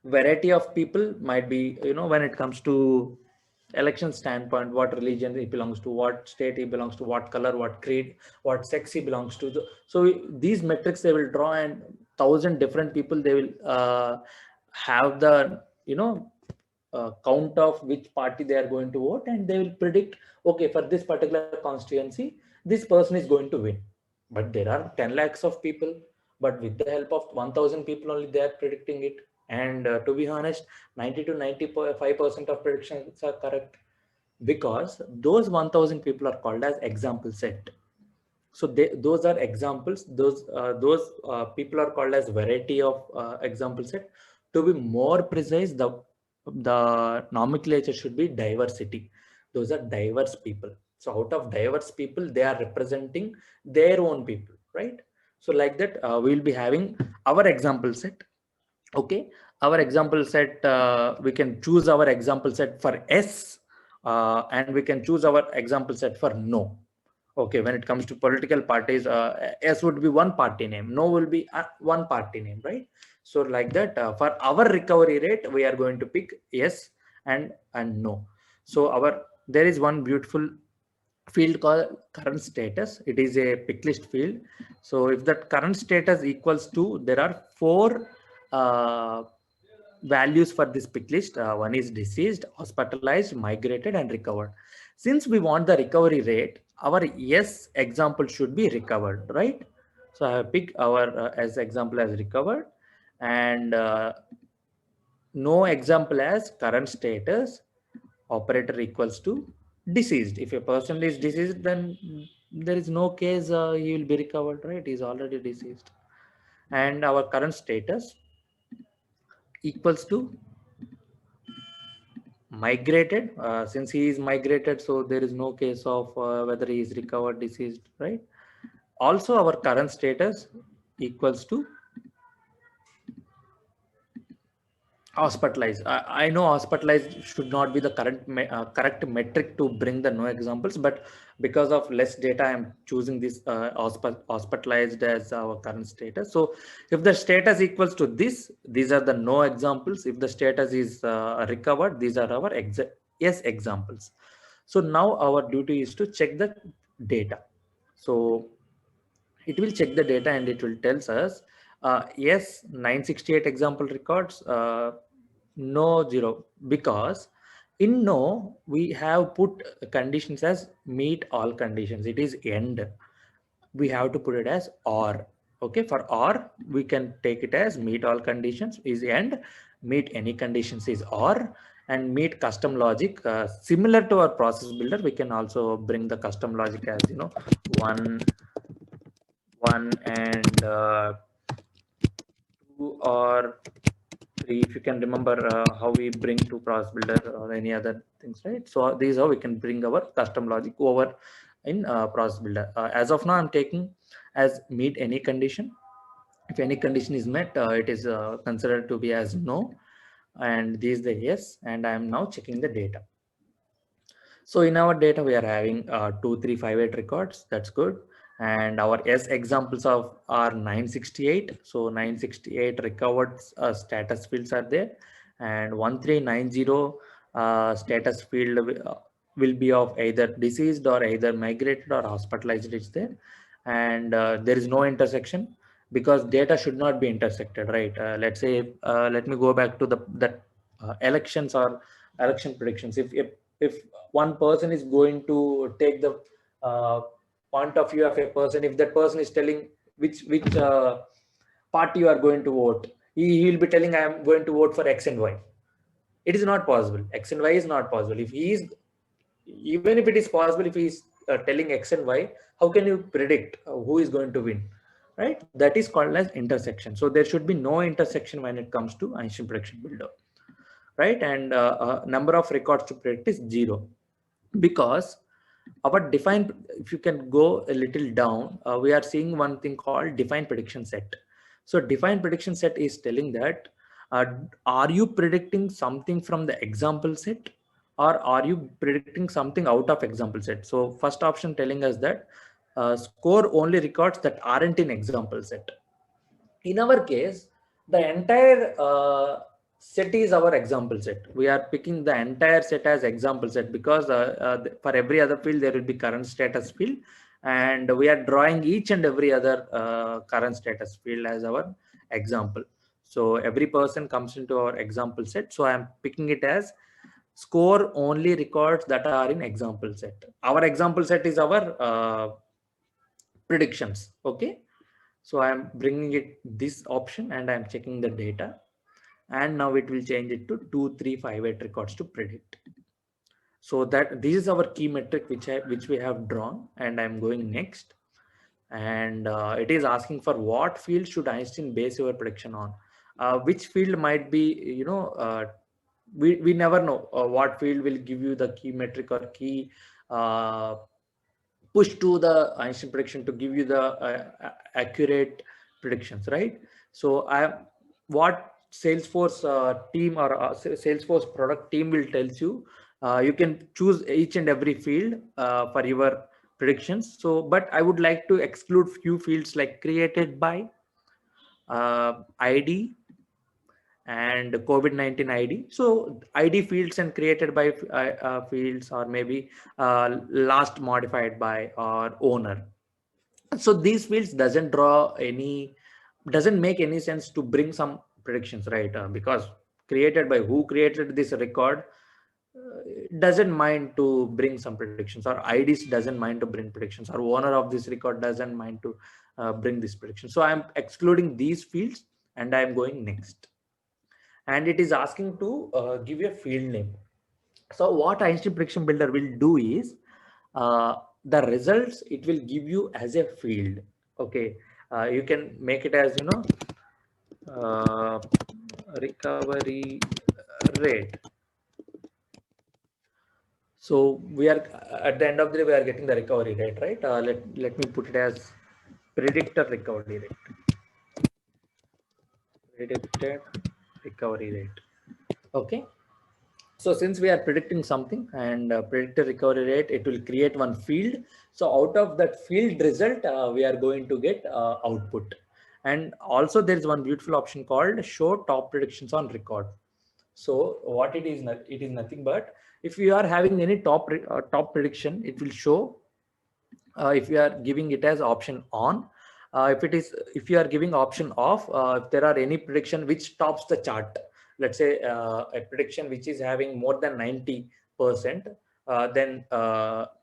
S2: variety of people might be, when it comes to election standpoint, what religion he belongs to, what state he belongs to, what color, what creed, what sex he belongs to. So these metrics they will draw, and 1,000 different people they will have the, count of which party they are going to vote, and they will predict, okay, for this particular constituency this person is going to win. But there are 10 lakhs of people, but with the help of 1,000 people only they are predicting it. And to be honest, 90 to 95% of predictions are correct, because those 1,000 people are called as example set. So those are examples. Those people are called as variety of example set. To be more precise, the nomenclature should be diversity. Those are diverse people. So out of diverse people, they are representing their own people, right? So like that, we will be having our example set. Okay, our example set, we can choose our example set for S, and we can choose our example set for no. Okay, when it comes to political parties, S would be one party name, no will be one party name, right? So like that, for our recovery rate, we are going to pick yes and no. So there is one beautiful field called current status. It is a pick list field. So if that current status equals to, there are four values for this pick list. One is deceased, hospitalized, migrated, and recovered. Since we want the recovery rate, our yes example should be recovered, right? So I have picked our as example as recovered, and no example as current status. Operator equals to deceased. If a person is deceased, then there is no case he will be recovered, right? He is already deceased. And our current status equals to migrated. Since he is migrated, so there is no case of whether he is recovered, deceased, right? Also our current status equals to hospitalized. I know hospitalized should not be the correct metric to bring the no examples, but because of less data, I'm choosing this hospitalized as our current status. So if the status equals to this, these are the no examples. If the status is recovered, these are our yes examples. So now our duty is to check the data. So it will check the data, and it will tells us Yes, 968 example records. No, 0, because in no we have put conditions as meet all conditions. It is end. We have to put it as or. Okay, for or we can take it as meet all conditions is end, meet any conditions is or, and meet custom logic. Similar to our process builder, we can also bring the custom logic as one and 2 or 3, if you can remember how we bring to process builder or any other things, right? So these are we can bring our custom logic over in process builder. As of now, I'm taking as meet any condition. If any condition is met, it is considered to be as no, and this is the yes, and I am now checking the data. So in our data, we are having 2, 3, 5, 8 records. That's good. And our S examples of are 968. So 968 recovered status fields are there, and 1390 status field will be of either deceased or either migrated or hospitalized. Is there, and there is no intersection because data should not be intersected, right? Let's say, let me go back to that elections or election predictions. If one person is going to take the uh, point of view of a person, if that person is telling which party you are going to vote, he will be telling I am going to vote for X and Y. It is not possible. X and Y is not possible. If he is, even if it is possible, if he is telling X and Y, how can you predict who is going to win, right? That is called as intersection. So there should be no intersection when it comes to Einstein prediction builder, right? And number of records to predict is 0, because our defined, if you can go a little down, we are seeing one thing called defined prediction set. So defined prediction set is telling that uh, are you predicting something from the example set, or are you predicting something out of example set? So first option telling us that score only records that aren't in example set. In our case, the entire set is our example set. We are picking the entire set as example set because for every other field there will be current status field, and we are drawing each and every other current status field as our example. So every person comes into our example set. So I am picking it as score only records that are in example set. Our example set is our predictions. Okay, so I'm bringing it this option and I'm checking the data, and now it will change it to 2, 3, 5, 8 records to predict. So that this is our key metric which we have drawn, and I'm going next. And it is asking for what field should Einstein base your prediction on. Which field might be, we never know what field will give you the key metric or key uh, push to the Einstein prediction to give you the accurate predictions, right? So what Salesforce team or Salesforce product team will tells you, you can choose each and every field for your predictions. So, but I would like to exclude few fields like created by, ID, and COVID-19 ID. So ID fields and created by fields, or maybe last modified by or owner. So these fields doesn't make any sense to bring some predictions, right? Because created by, who created this record doesn't mind to bring some predictions, or IDs doesn't mind to bring predictions, or owner of this record doesn't mind to bring this prediction. So I'm excluding these fields and I'm going next. And it is asking to give a field name. So what Einstein prediction builder will do is, the results it will give you as a field. Okay, you can make it as recovery rate. So we are at the end of the day we are getting the recovery rate, right? Let me put it as predicted recovery rate. Predicted recovery rate. Okay. So since we are predicting something, and predicted recovery rate, it will create one field. So out of that field result, we are going to get output. And also there is one beautiful option called show top predictions on record. So what it is, it is nothing but if you are having any top prediction, it will show if you are giving it as option on. If you are giving option off, if there are any prediction which tops the chart, let's say a prediction which is having more than 90%, then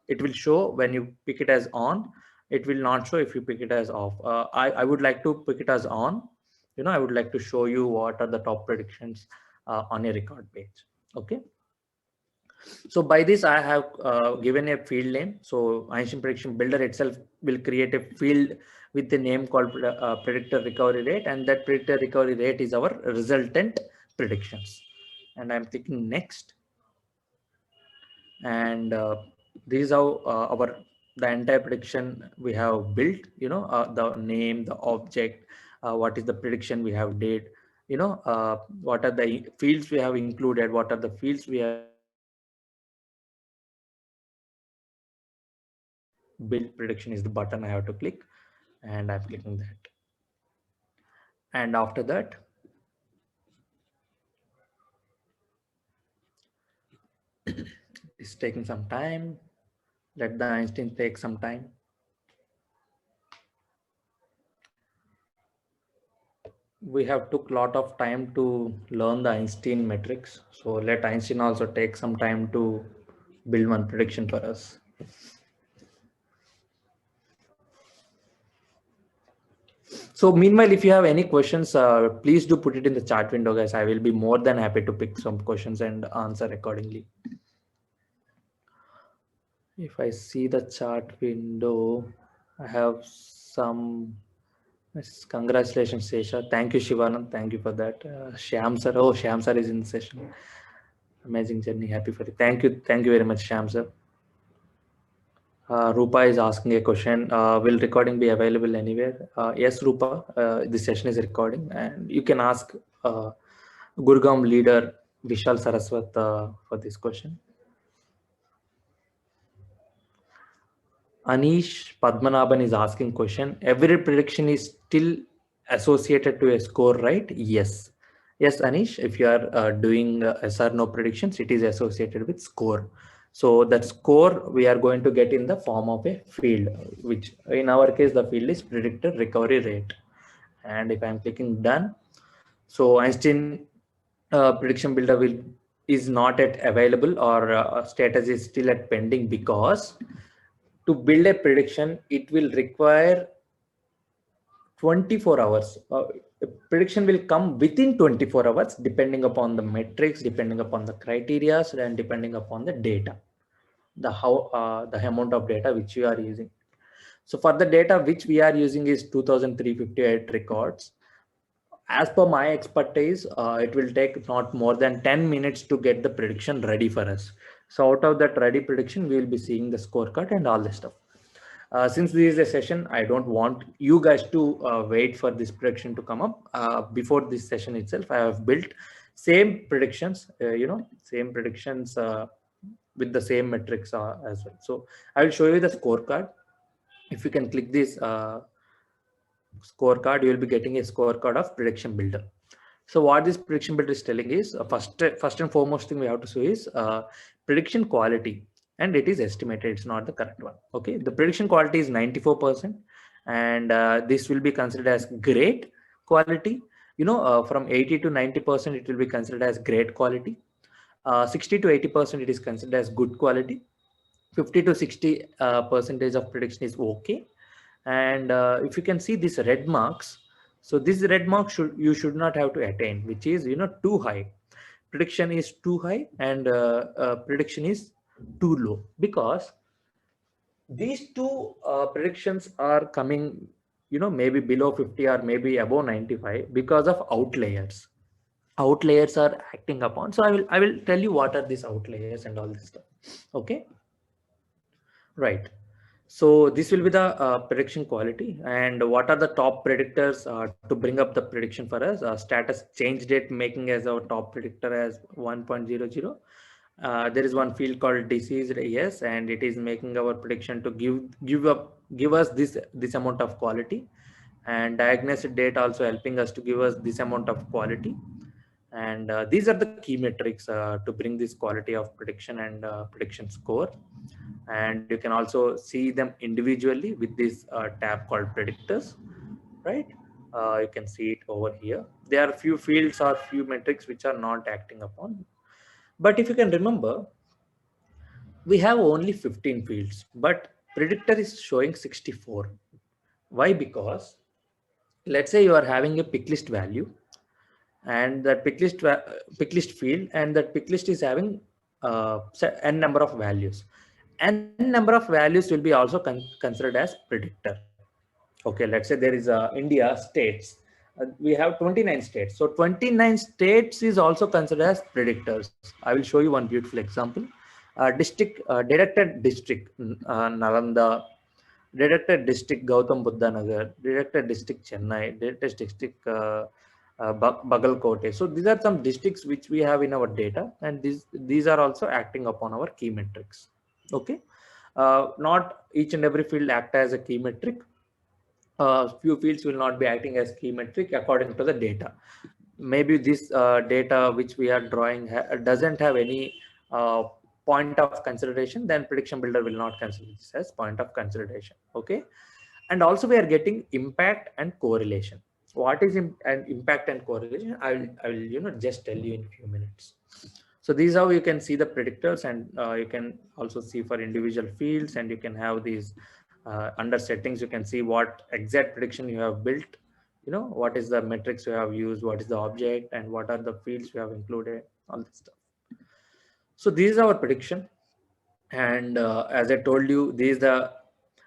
S2: it will show when you pick it as on. It will not show if you pick it as off. I would like to pick it as on. I would like to show you what are the top predictions on a record page. Okay. So by this, I have given a field name. So Einstein Prediction Builder itself will create a field with the name called predictor recovery rate, and that predictor recovery rate is our resultant predictions. And I'm clicking next. And this is how the entire prediction we have built. The name, the object, what is the prediction we have did. What are the fields we have included, what are the fields we have build prediction is the button I have to click, and I'm clicking that. And after that, it's taking some time. Let the Einstein take some time. We have took a lot of time to learn the Einstein metrics. So let Einstein also take some time to build one prediction for us. So meanwhile, if you have any questions, please do put it in the chat window, guys. I will be more than happy to pick some questions and answer accordingly. If I see the chart window, I have some. Yes, congratulations, Sesha. Thank you, Shivanand. Thank you for that. Shyam sir. Oh, Shyam sir is in the session. Amazing journey. Happy for you. Thank you. Thank you very much, Shyam sir. Rupa is asking a question. Will recording be available anywhere? Yes, Rupa. This session is recording, and you can ask Gurgaon leader Vishal Saraswat for this question. Anish Padmanabhan is asking question. Every prediction is still associated to a score, right? Yes. Yes, Anish, if you are doing yes or no predictions, it is associated with score. So that score we are going to get in the form of a field, which in our case, the field is predictor recovery rate. And if I'm clicking done, so Einstein prediction builder is not yet available, or status is still at pending, because to build a prediction, it will require 24 hours. Prediction will come within 24 hours, depending upon the metrics, depending upon the criteria, and depending upon the data, the amount of data which you are using. So for the data which we are using is 2358 records. As per my expertise, it will take not more than 10 minutes to get the prediction ready for us. So out of that ready prediction, we will be seeing the scorecard and all this stuff. Since this is a session, I don't want you guys to wait for this prediction to come up. Before this session itself, I have built same predictions, same predictions with the same metrics as well. So I will show you the scorecard. If you can click this scorecard, you will be getting a scorecard of prediction builder. So what this prediction builder is telling is first and foremost thing we have to show is prediction quality, and it is estimated. It's not the correct one. Okay, the prediction quality is 94%, and this will be considered as great quality. From 80 to 90%, it will be considered as great quality. 60 to 80%, it is considered as good quality. 50 to 60 percentage of prediction is okay. And if you can see these red marks, so this red mark you should not have to attain, which is too high. Prediction is too high, and prediction is too low, because these two predictions are coming maybe below 50 or maybe above 95 because of outliers. Outliers are acting upon. So I will tell you what are these outliers and all this stuff. Okay, right. So this will be the prediction quality, and what are the top predictors to bring up the prediction for us? Status change date making as our top predictor as 1.00. There is one field called disease, yes, and it is making our prediction to give us this amount of quality, and diagnostic date also helping us to give us this amount of quality. And these are the key metrics to bring this quality of prediction and prediction score. And you can also see them individually with this tab called predictors. right? You can see it over here. There are few fields or few metrics which are not acting upon. But if you can remember, we have only 15 fields, but predictor is showing 64. Why? Because let's say you are having a pick list value, and that pick list field, and that pick list is having n number of values. N number of values will be also considered as predictor. Okay, let's say there is India states. We have 29 states. So 29 states is also considered as predictors. I will show you one beautiful example. Directed district, Nalanda, directed district, Gautam Buddha Nagar, directed district, Chennai, directed district, Bagalkote. So these are some districts which we have in our data, and these are also acting upon our key metrics. Okay, not each and every field act as a key metric. Few fields will not be acting as key metric according to the data. Maybe this data which we are drawing doesn't have any point of consideration, then prediction builder will not consider this as point of consideration. Okay, and also we are getting impact and correlation. What is impact and correlation? I will just tell you in a few minutes. So these are how you can see the predictors, and you can also see for individual fields, and you can have these under settings. You can see what exact prediction you have built, what is the metrics you have used, what is the object, and what are the fields you have included, all this stuff. So this is our prediction. And as I told you, this is the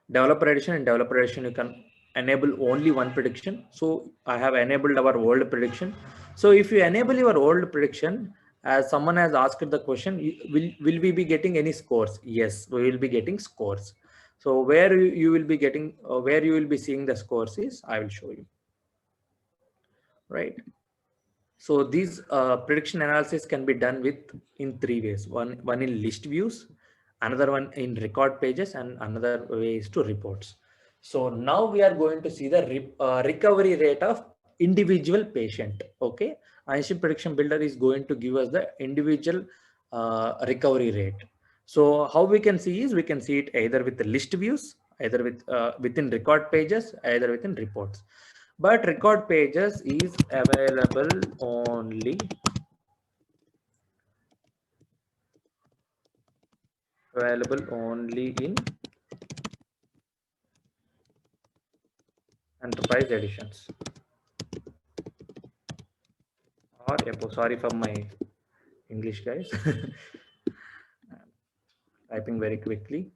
S2: developer edition. In developer edition, you can enable only one prediction. So I have enabled our old prediction. So if you enable your old prediction, as someone has asked the question, will we be getting any scores? Yes, we will be getting scores. So where you will be getting, where you will be seeing the scores is, I will show you. Right. So these prediction analysis can be done in three ways. One in list views, another one in record pages, and another way is to reports. So now we are going to see the recovery rate of individual patient. Okay, Einstein Prediction Builder is going to give us the individual recovery rate. So how we can see is, we can see it either with the list views, either within record pages, either within reports. But record pages is available only in enterprise editions or EPO. Sorry for my English, guys. Typing very quickly.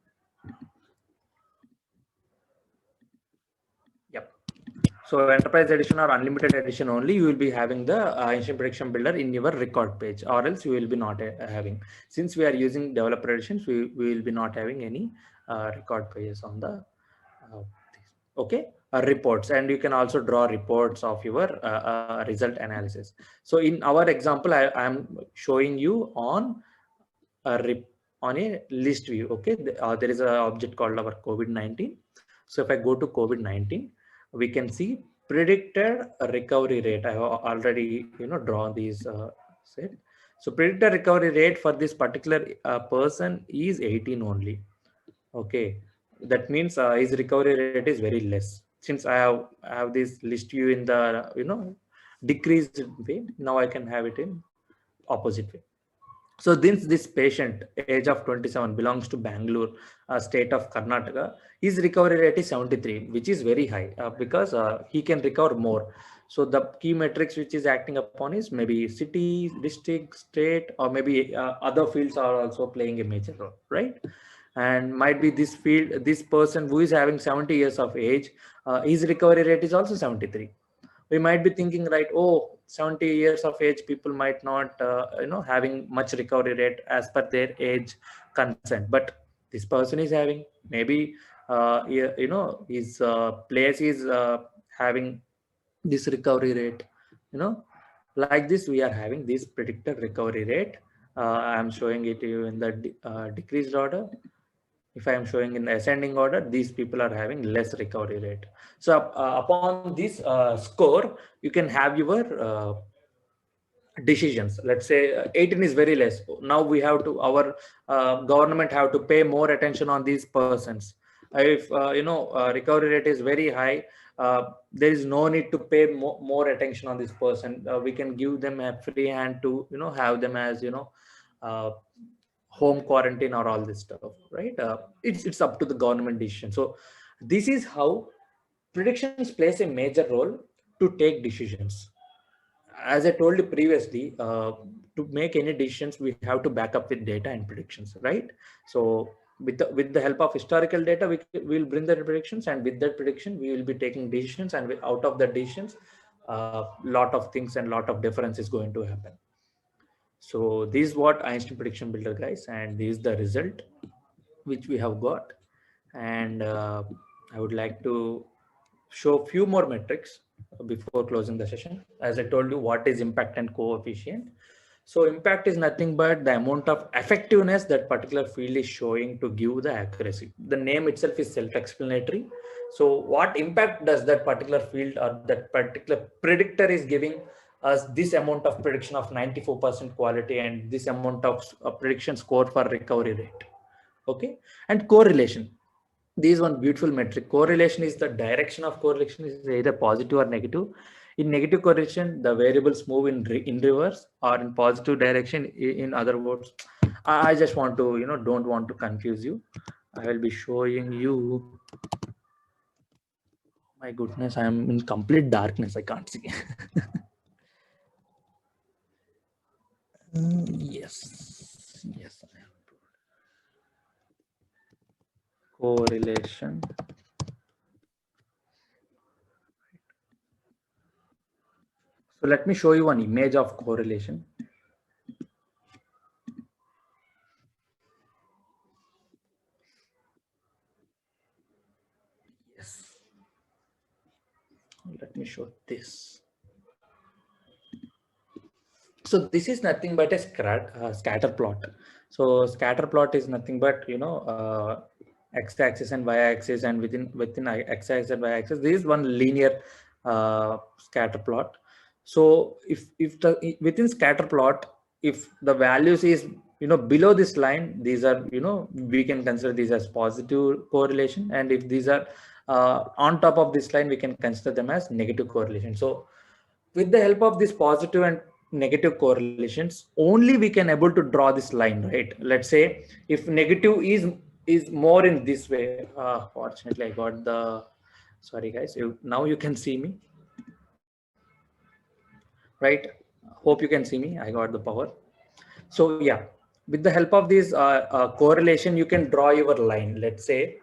S2: Yep. So enterprise edition or unlimited edition only, you will be having the Einstein Prediction Builder in your record page, or else you will be not having. Since we are using developer editions, we will be not having any record pages on the okay, reports. And you can also draw reports of your result analysis. So in our example, I am showing you on a list view. Okay, there is an object called our COVID-19. So if I go to COVID-19, we can see predicted recovery rate. I have already drawn these set. So predicted recovery rate for this particular person is 18 only. Okay, that means his recovery rate is very less. Since I have this list view in the decreased way, now I can have it in opposite way. So this patient, age of 27, belongs to Bangalore, state of Karnataka. His recovery rate is 73, which is very high because he can recover more. So the key metrics which is acting upon is maybe city, district, state, or maybe other fields are also playing a major role, right? And might be this field, this person who is having 70 years of age, his recovery rate is also 73. We might be thinking, right, oh, 70 years of age, people might not having much recovery rate as per their age consent, but this person is having, maybe his place is having this recovery rate, like this. We are having this predicted recovery rate. I'm showing it to you in the decreased order. If I am showing in the ascending order, these people are having less recovery rate. So upon this score, you can have your decisions. Let's say 18 is very less. Now we have to, our government have to pay more attention on these persons. If recovery rate is very high, there is no need to pay more attention on this person. We can give them a free hand to, have them as, uh, home quarantine or all this stuff, right? It's up to the government decision. So this is how predictions plays a major role to take decisions. As I told you previously, to make any decisions, we have to back up with data and predictions, right? So with the help of historical data, we will bring the predictions, and with that prediction, we will be taking decisions, and out of the decisions, lot of things and lot of difference is going to happen. So this is what Einstein prediction builder, guys, and this is the result which we have got. And I would like to show few more metrics before closing the session. As I told you, what is impact and coefficient? So impact is nothing but the amount of effectiveness that particular field is showing to give the accuracy. The name itself is self-explanatory. So what impact does that particular field or that particular predictor is giving us this amount of prediction of 94% quality and this amount of prediction score for recovery rate. Okay, and correlation. This is one beautiful metric. Correlation is the direction of correlation is either positive or negative. In negative correlation, the variables move in reverse, or in positive direction. In other words, I just want to, don't want to confuse you. I will be showing you. My goodness, I am in complete darkness. I can't see. Yes, yes. Correlation. So let me show you one image of correlation. Yes. Let me show this. So this is nothing but a scatter plot. So scatter plot is nothing but, x-axis and y-axis, and within x-axis and y-axis, there is one linear scatter plot. So if the within scatter plot, if the values is below this line, these are we can consider these as positive correlation, and if these are on top of this line, we can consider them as negative correlation. So with the help of this positive and negative correlations, only we can able to draw this line, right? Let's say if negative is more in this way. Fortunately, I got the, sorry guys, now you can see me, right? Hope you can see me. I got the power. So yeah, with the help of this correlation, you can draw your line. Let's say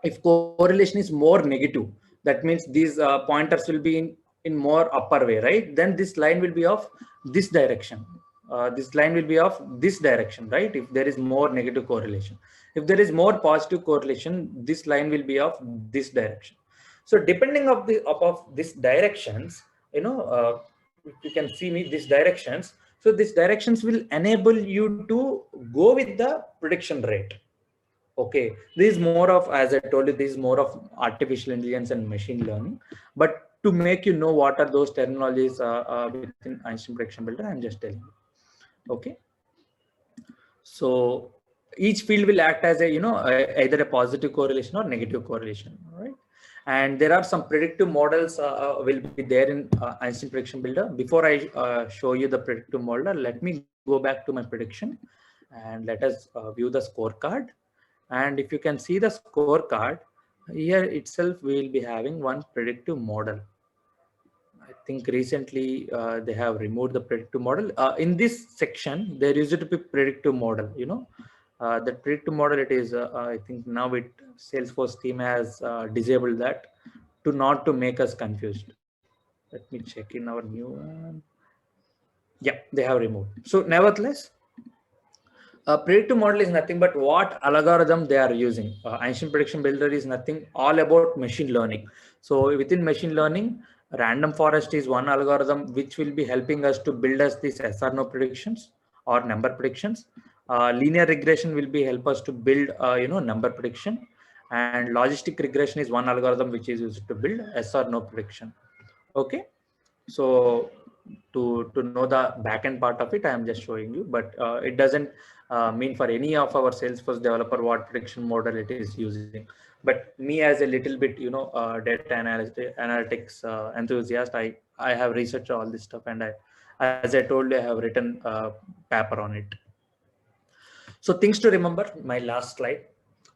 S2: if correlation is more negative, that means these pointers will be in more upper way, right? Then this line will be of this direction. This line will be of this direction, right? If there is more negative correlation. If there is more positive correlation, this line will be of this direction. So depending of these directions, if you can see me, these directions. So these directions will enable you to go with the prediction rate. Okay, this is more of, as I told you, this is more of artificial intelligence and machine learning. But to make you know what are those terminologies within Einstein prediction builder, I'm just telling you. Okay, so each field will act as a either a positive correlation or negative correlation, right? And there are some predictive models will be there in Einstein prediction builder. Before I show you the predictive model, let me go back to my prediction and let us view the scorecard. And if you can see the scorecard, here itself we will be having one predictive model. I think recently they have removed the predictive model. In this section, there used to be predictive model, the predictive model, it is, I think now Salesforce team has disabled that to make us confused. Let me check in our new one. Yeah, they have removed. So nevertheless, predictive model is nothing but what algorithm they are using. Einstein prediction builder is nothing all about machine learning. So within machine learning, random forest is one algorithm which will be helping us to build us these yes or no predictions or number predictions. Linear regression will be help us to build number prediction, and logistic regression is one algorithm which is used to build yes or no prediction. Okay, so to know the backend part of it, I am just showing you, but it doesn't mean for any of our Salesforce developer what prediction model it is using. But me as a little bit, data analytics enthusiast, I have researched all this stuff, and as I told you, I have written a paper on it. So things to remember, my last slide.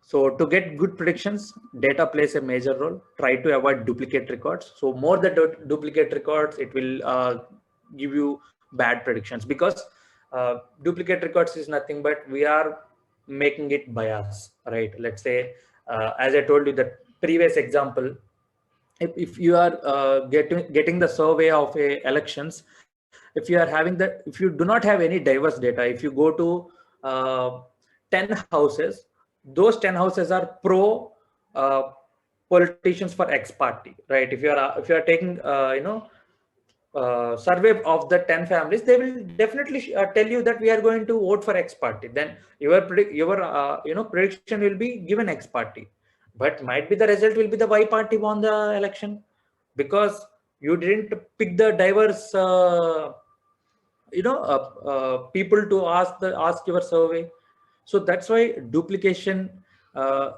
S2: So to get good predictions, data plays a major role. Try to avoid duplicate records. So more the duplicate records, it will give you bad predictions, because duplicate records is nothing but we are making it bias, right? Let's say, as I told you, the previous example, if you are getting the survey of elections, if you are having that, if you do not have any diverse data, if you go to 10 houses, those 10 houses are pro politicians for X party, right? If you are taking survey of the 10 families, they will definitely tell you that we are going to vote for X party. Then your prediction will be given X party, but might be the result will be the Y party won the election, because you didn't pick the diverse people to ask your survey. So that's why duplication uh,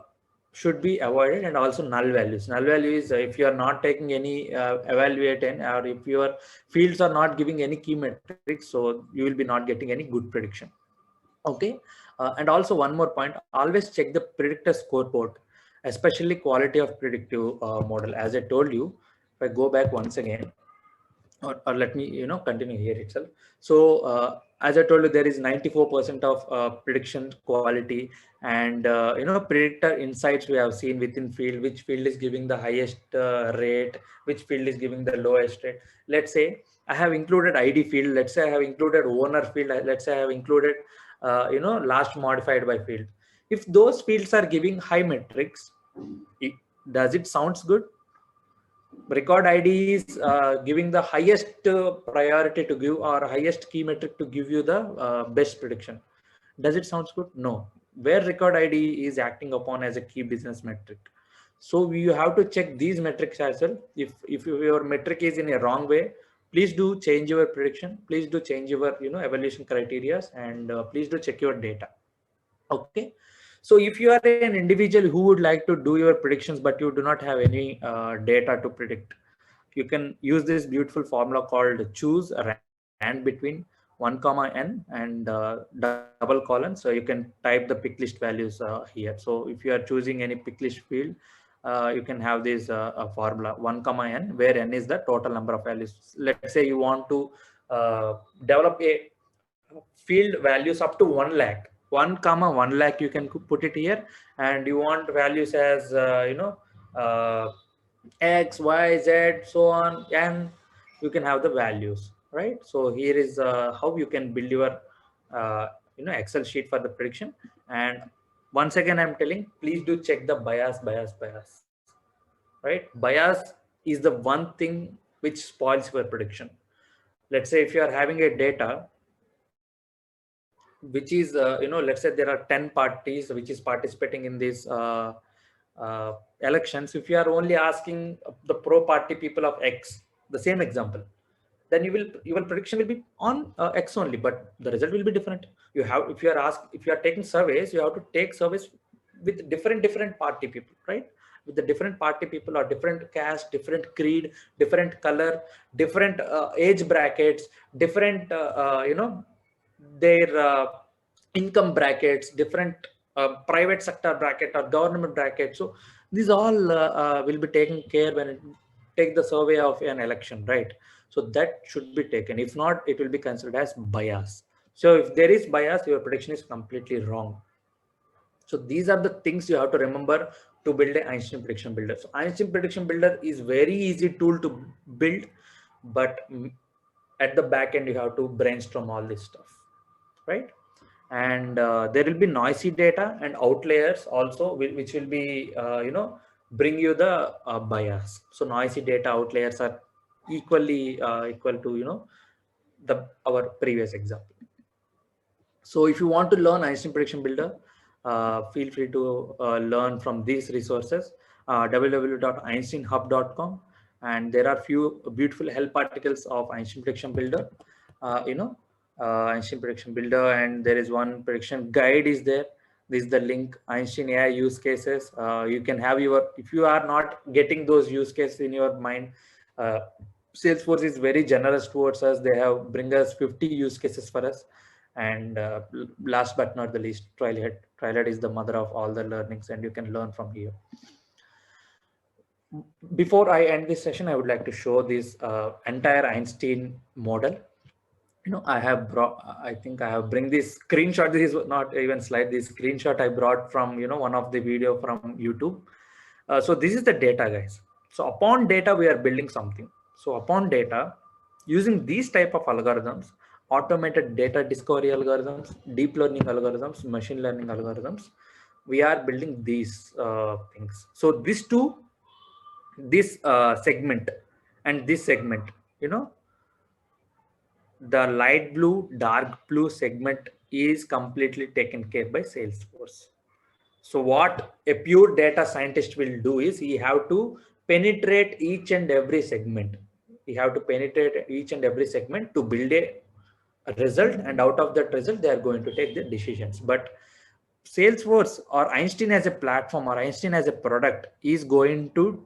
S2: should be avoided, and also null values. Null value is if you are not taking any evaluating, or if your fields are not giving any key metrics, so you will be not getting any good prediction. Okay. And also one more point, always check the predictor scoreboard, especially quality of predictive model. As I told you, if I go back once again, or let me continue here itself. So as I told you, there is 94% of prediction quality, and predictor insights we have seen within field, which field is giving the highest rate, which field is giving the lowest rate. Let's say I have included ID field, let's say I have included owner field, let's say I have included last modified by field. If those fields are giving high metrics, does it sounds good? Record ID is giving the highest priority to give, or highest key metric to give you the best prediction. Does it sounds good? No. Where record ID is acting upon as a key business metric. So you have to check these metrics as well. If your metric is in a wrong way, please do change your prediction. Please do change your evaluation criteria, and please do check your data. Okay. So if you are an individual who would like to do your predictions, but you do not have any data to predict, you can use this beautiful formula called choose rand between 1 comma n and double colon. So you can type the pick list values here. So if you are choosing any pick list field, you can have this formula 1 comma n, where n is the total number of values. Let's say you want to develop a field values up to 1 lakh. 1 comma 1 lakh you can put it here, and you want values as X, Y, Z, so on, and you can have the values, right? So here is how you can build your Excel sheet for the prediction. And once again, I'm telling, please do check the bias, right? Bias is the one thing which spoils your prediction. Let's say if you are having a data which is let's say there are 10 parties which is participating in this elections. If you are only asking the pro party people of X, the same example, then your prediction will be on X only, but the result will be different. You have, if you are taking surveys, you have to take surveys with different party people, right? With the different party people, or different caste, different creed, different color, different age brackets, different their income brackets, different private sector bracket or government bracket. So these all will be taken care when it take the survey of an election, right? So that should be taken. If not, it will be considered as bias. So if there is bias, your prediction is completely wrong. So these are the things you have to remember to build an Einstein prediction builder. So Einstein prediction builder is very easy tool to build, but at the back end you have to brainstorm all this stuff, right? And there will be noisy data and outliers also, which will be bring you the bias. So noisy data, outliers are equally equal to our previous example. So if you want to learn Einstein prediction builder, feel free to learn from these resources, www.einsteinhub.com, and there are few beautiful help articles of Einstein prediction builder. Einstein Prediction Builder, and there is one prediction guide is there. This is the link, Einstein AI use cases. You can have your, if you are not getting those use cases in your mind, Salesforce is very generous towards us. They have bring us 50 use cases for us. And last but not the least, Trailhead. Trailhead is the mother of all the learnings, and you can learn from here. Before I end this session, I would like to show this entire Einstein model. I have brought, I think I have bring this screenshot. This is not even slide, this screenshot I brought from, one of the video from YouTube. So this is the data, guys. So upon data, we are building something. So upon data, using these type of algorithms, automated data discovery algorithms, deep learning algorithms, machine learning algorithms, we are building these things. So these two, this segment and this segment, the light blue, dark blue segment is completely taken care by Salesforce. So what a pure data scientist will do is he have to penetrate each and every segment. He have to penetrate each and every segment to build a result, and out of that result, they are going to take the decisions. But Salesforce or Einstein as a platform or Einstein as a product is going to,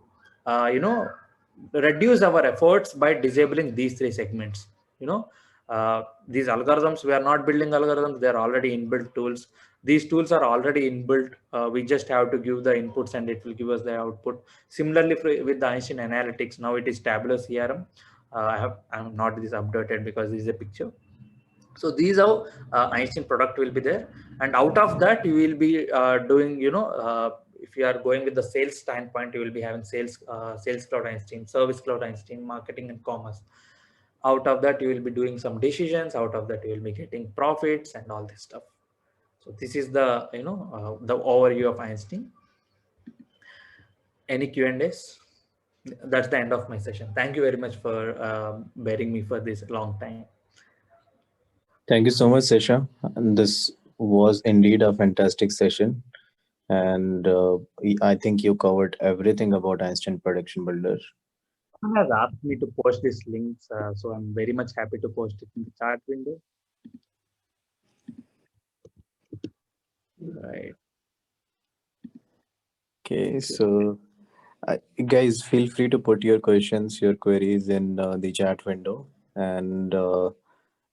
S2: reduce our efforts by disabling these three segments. These algorithms, we are not building algorithms, they are already inbuilt tools. These tools are already inbuilt. We just have to give the inputs and it will give us the output. Similarly, with the Einstein Analytics, now it is Tableau CRM. I'm not this updated because this is a picture. So these are Einstein product will be there, and out of that you will be doing, if you are going with the sales standpoint, you will be having sales cloud Einstein, service cloud Einstein, marketing and commerce. Out of that you will be doing some decisions. Out of that you will be getting profits and all this stuff. So this is the, the overview of Einstein. Any Q&As? That's the end of my session. Thank you very much for bearing me for this long time.
S3: Thank you so much, Sesha. And this was indeed a fantastic session. And I think you covered everything about Einstein Prediction Builder.
S2: Someone has asked me to post these links, so I'm very much happy to post it in the chat window. Right.
S3: Okay, so guys, feel free to put your questions, your queries in the chat window. And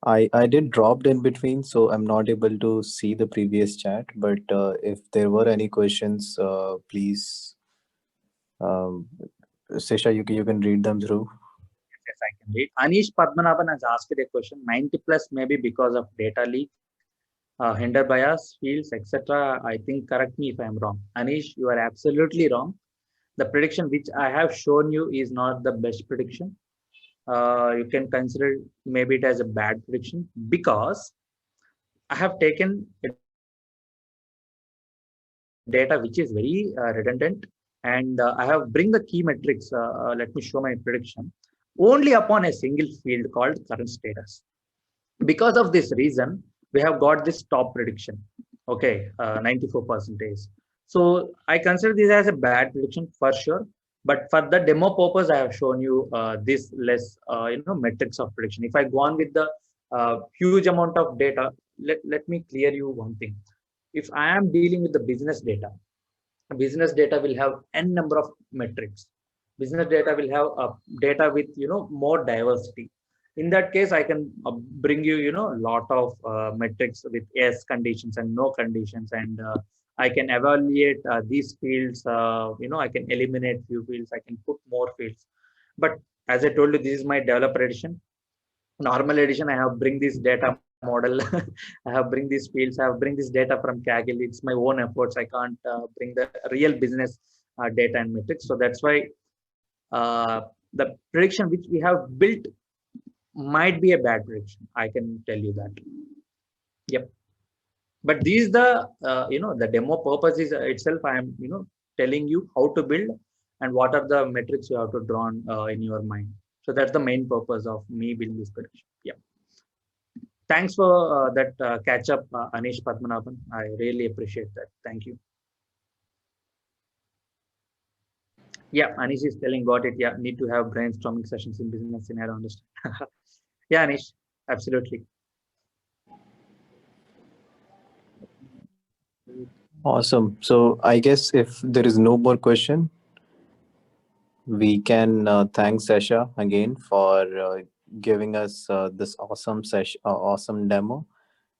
S3: I did dropped in between, so I'm not able to see the previous chat. But if there were any questions, please, Sesha, you can read them through.
S2: Yes, I can read. Anish Padmanabhan has asked a question. 90 plus maybe because of data leak, hinder bias, fields, etc. I think, correct me if I'm wrong. Anish, you are absolutely wrong. The prediction which I have shown you is not the best prediction. You can consider maybe it as a bad prediction, because I have taken data which is very redundant, and I have bring the key metrics. Let me show my prediction only upon a single field called current status. Because of this reason, we have got this top prediction. Okay, 94%. So I consider this as a bad prediction for sure. But for the demo purpose, I have shown you this less, metrics of prediction. If I go on with the huge amount of data, let me clear you one thing. If I am dealing with the business data will have n number of metrics. Business data will have data with, more diversity. In that case, I can bring you, a lot of metrics with yes conditions and no conditions, and I can evaluate these fields. I can eliminate few fields. I can put more fields. But as I told you, this is my developer edition. Normal edition, I have bring this data model. I have bring these fields. I have bring this data from Kaggle. It's my own efforts. I can't bring the real business data and metrics. So that's why the prediction which we have built might be a bad prediction. I can tell you that. Yep. But these the the demo purpose is itself. I am telling you how to build and what are the metrics you have to draw in your mind. So that's the main purpose of me building this prediction. Yeah. Thanks for that catch up, Anish Padmanabhan. I really appreciate that. Thank you. Yeah, Anish is telling, got it. Yeah, need to have brainstorming sessions in business scenario. Understand? Yeah, Anish, absolutely.
S3: Awesome. So I guess if there is no more question, we can thank Sasha again for giving us this awesome session, awesome demo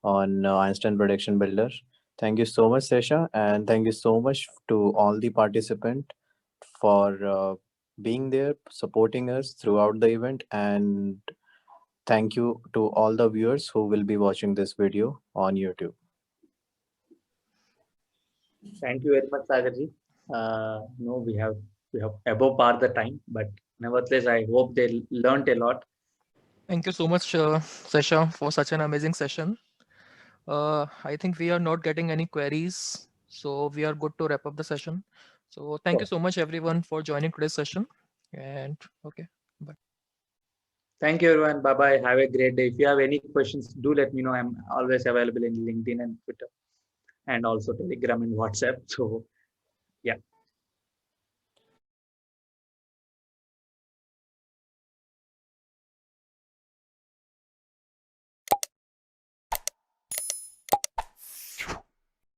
S3: on Einstein Prediction Builder. Thank you so much, Sasha, and thank you so much to all the participants for being there, supporting us throughout the event, and thank you to all the viewers who will be watching this video on YouTube.
S2: Thank you very much, Sagarji. No, we have above par the time, but nevertheless, I hope they learned a lot.
S4: Thank you so much, Sasha, for such an amazing session. I think we are not getting any queries, so we are good to wrap up the session. So thank you so much, everyone, for joining today's session. And okay, bye.
S2: Thank you, everyone. Bye bye. Have a great day. If you have any questions, do let me know. I'm always available in LinkedIn and Twitter, and also Telegram and WhatsApp. So, yeah.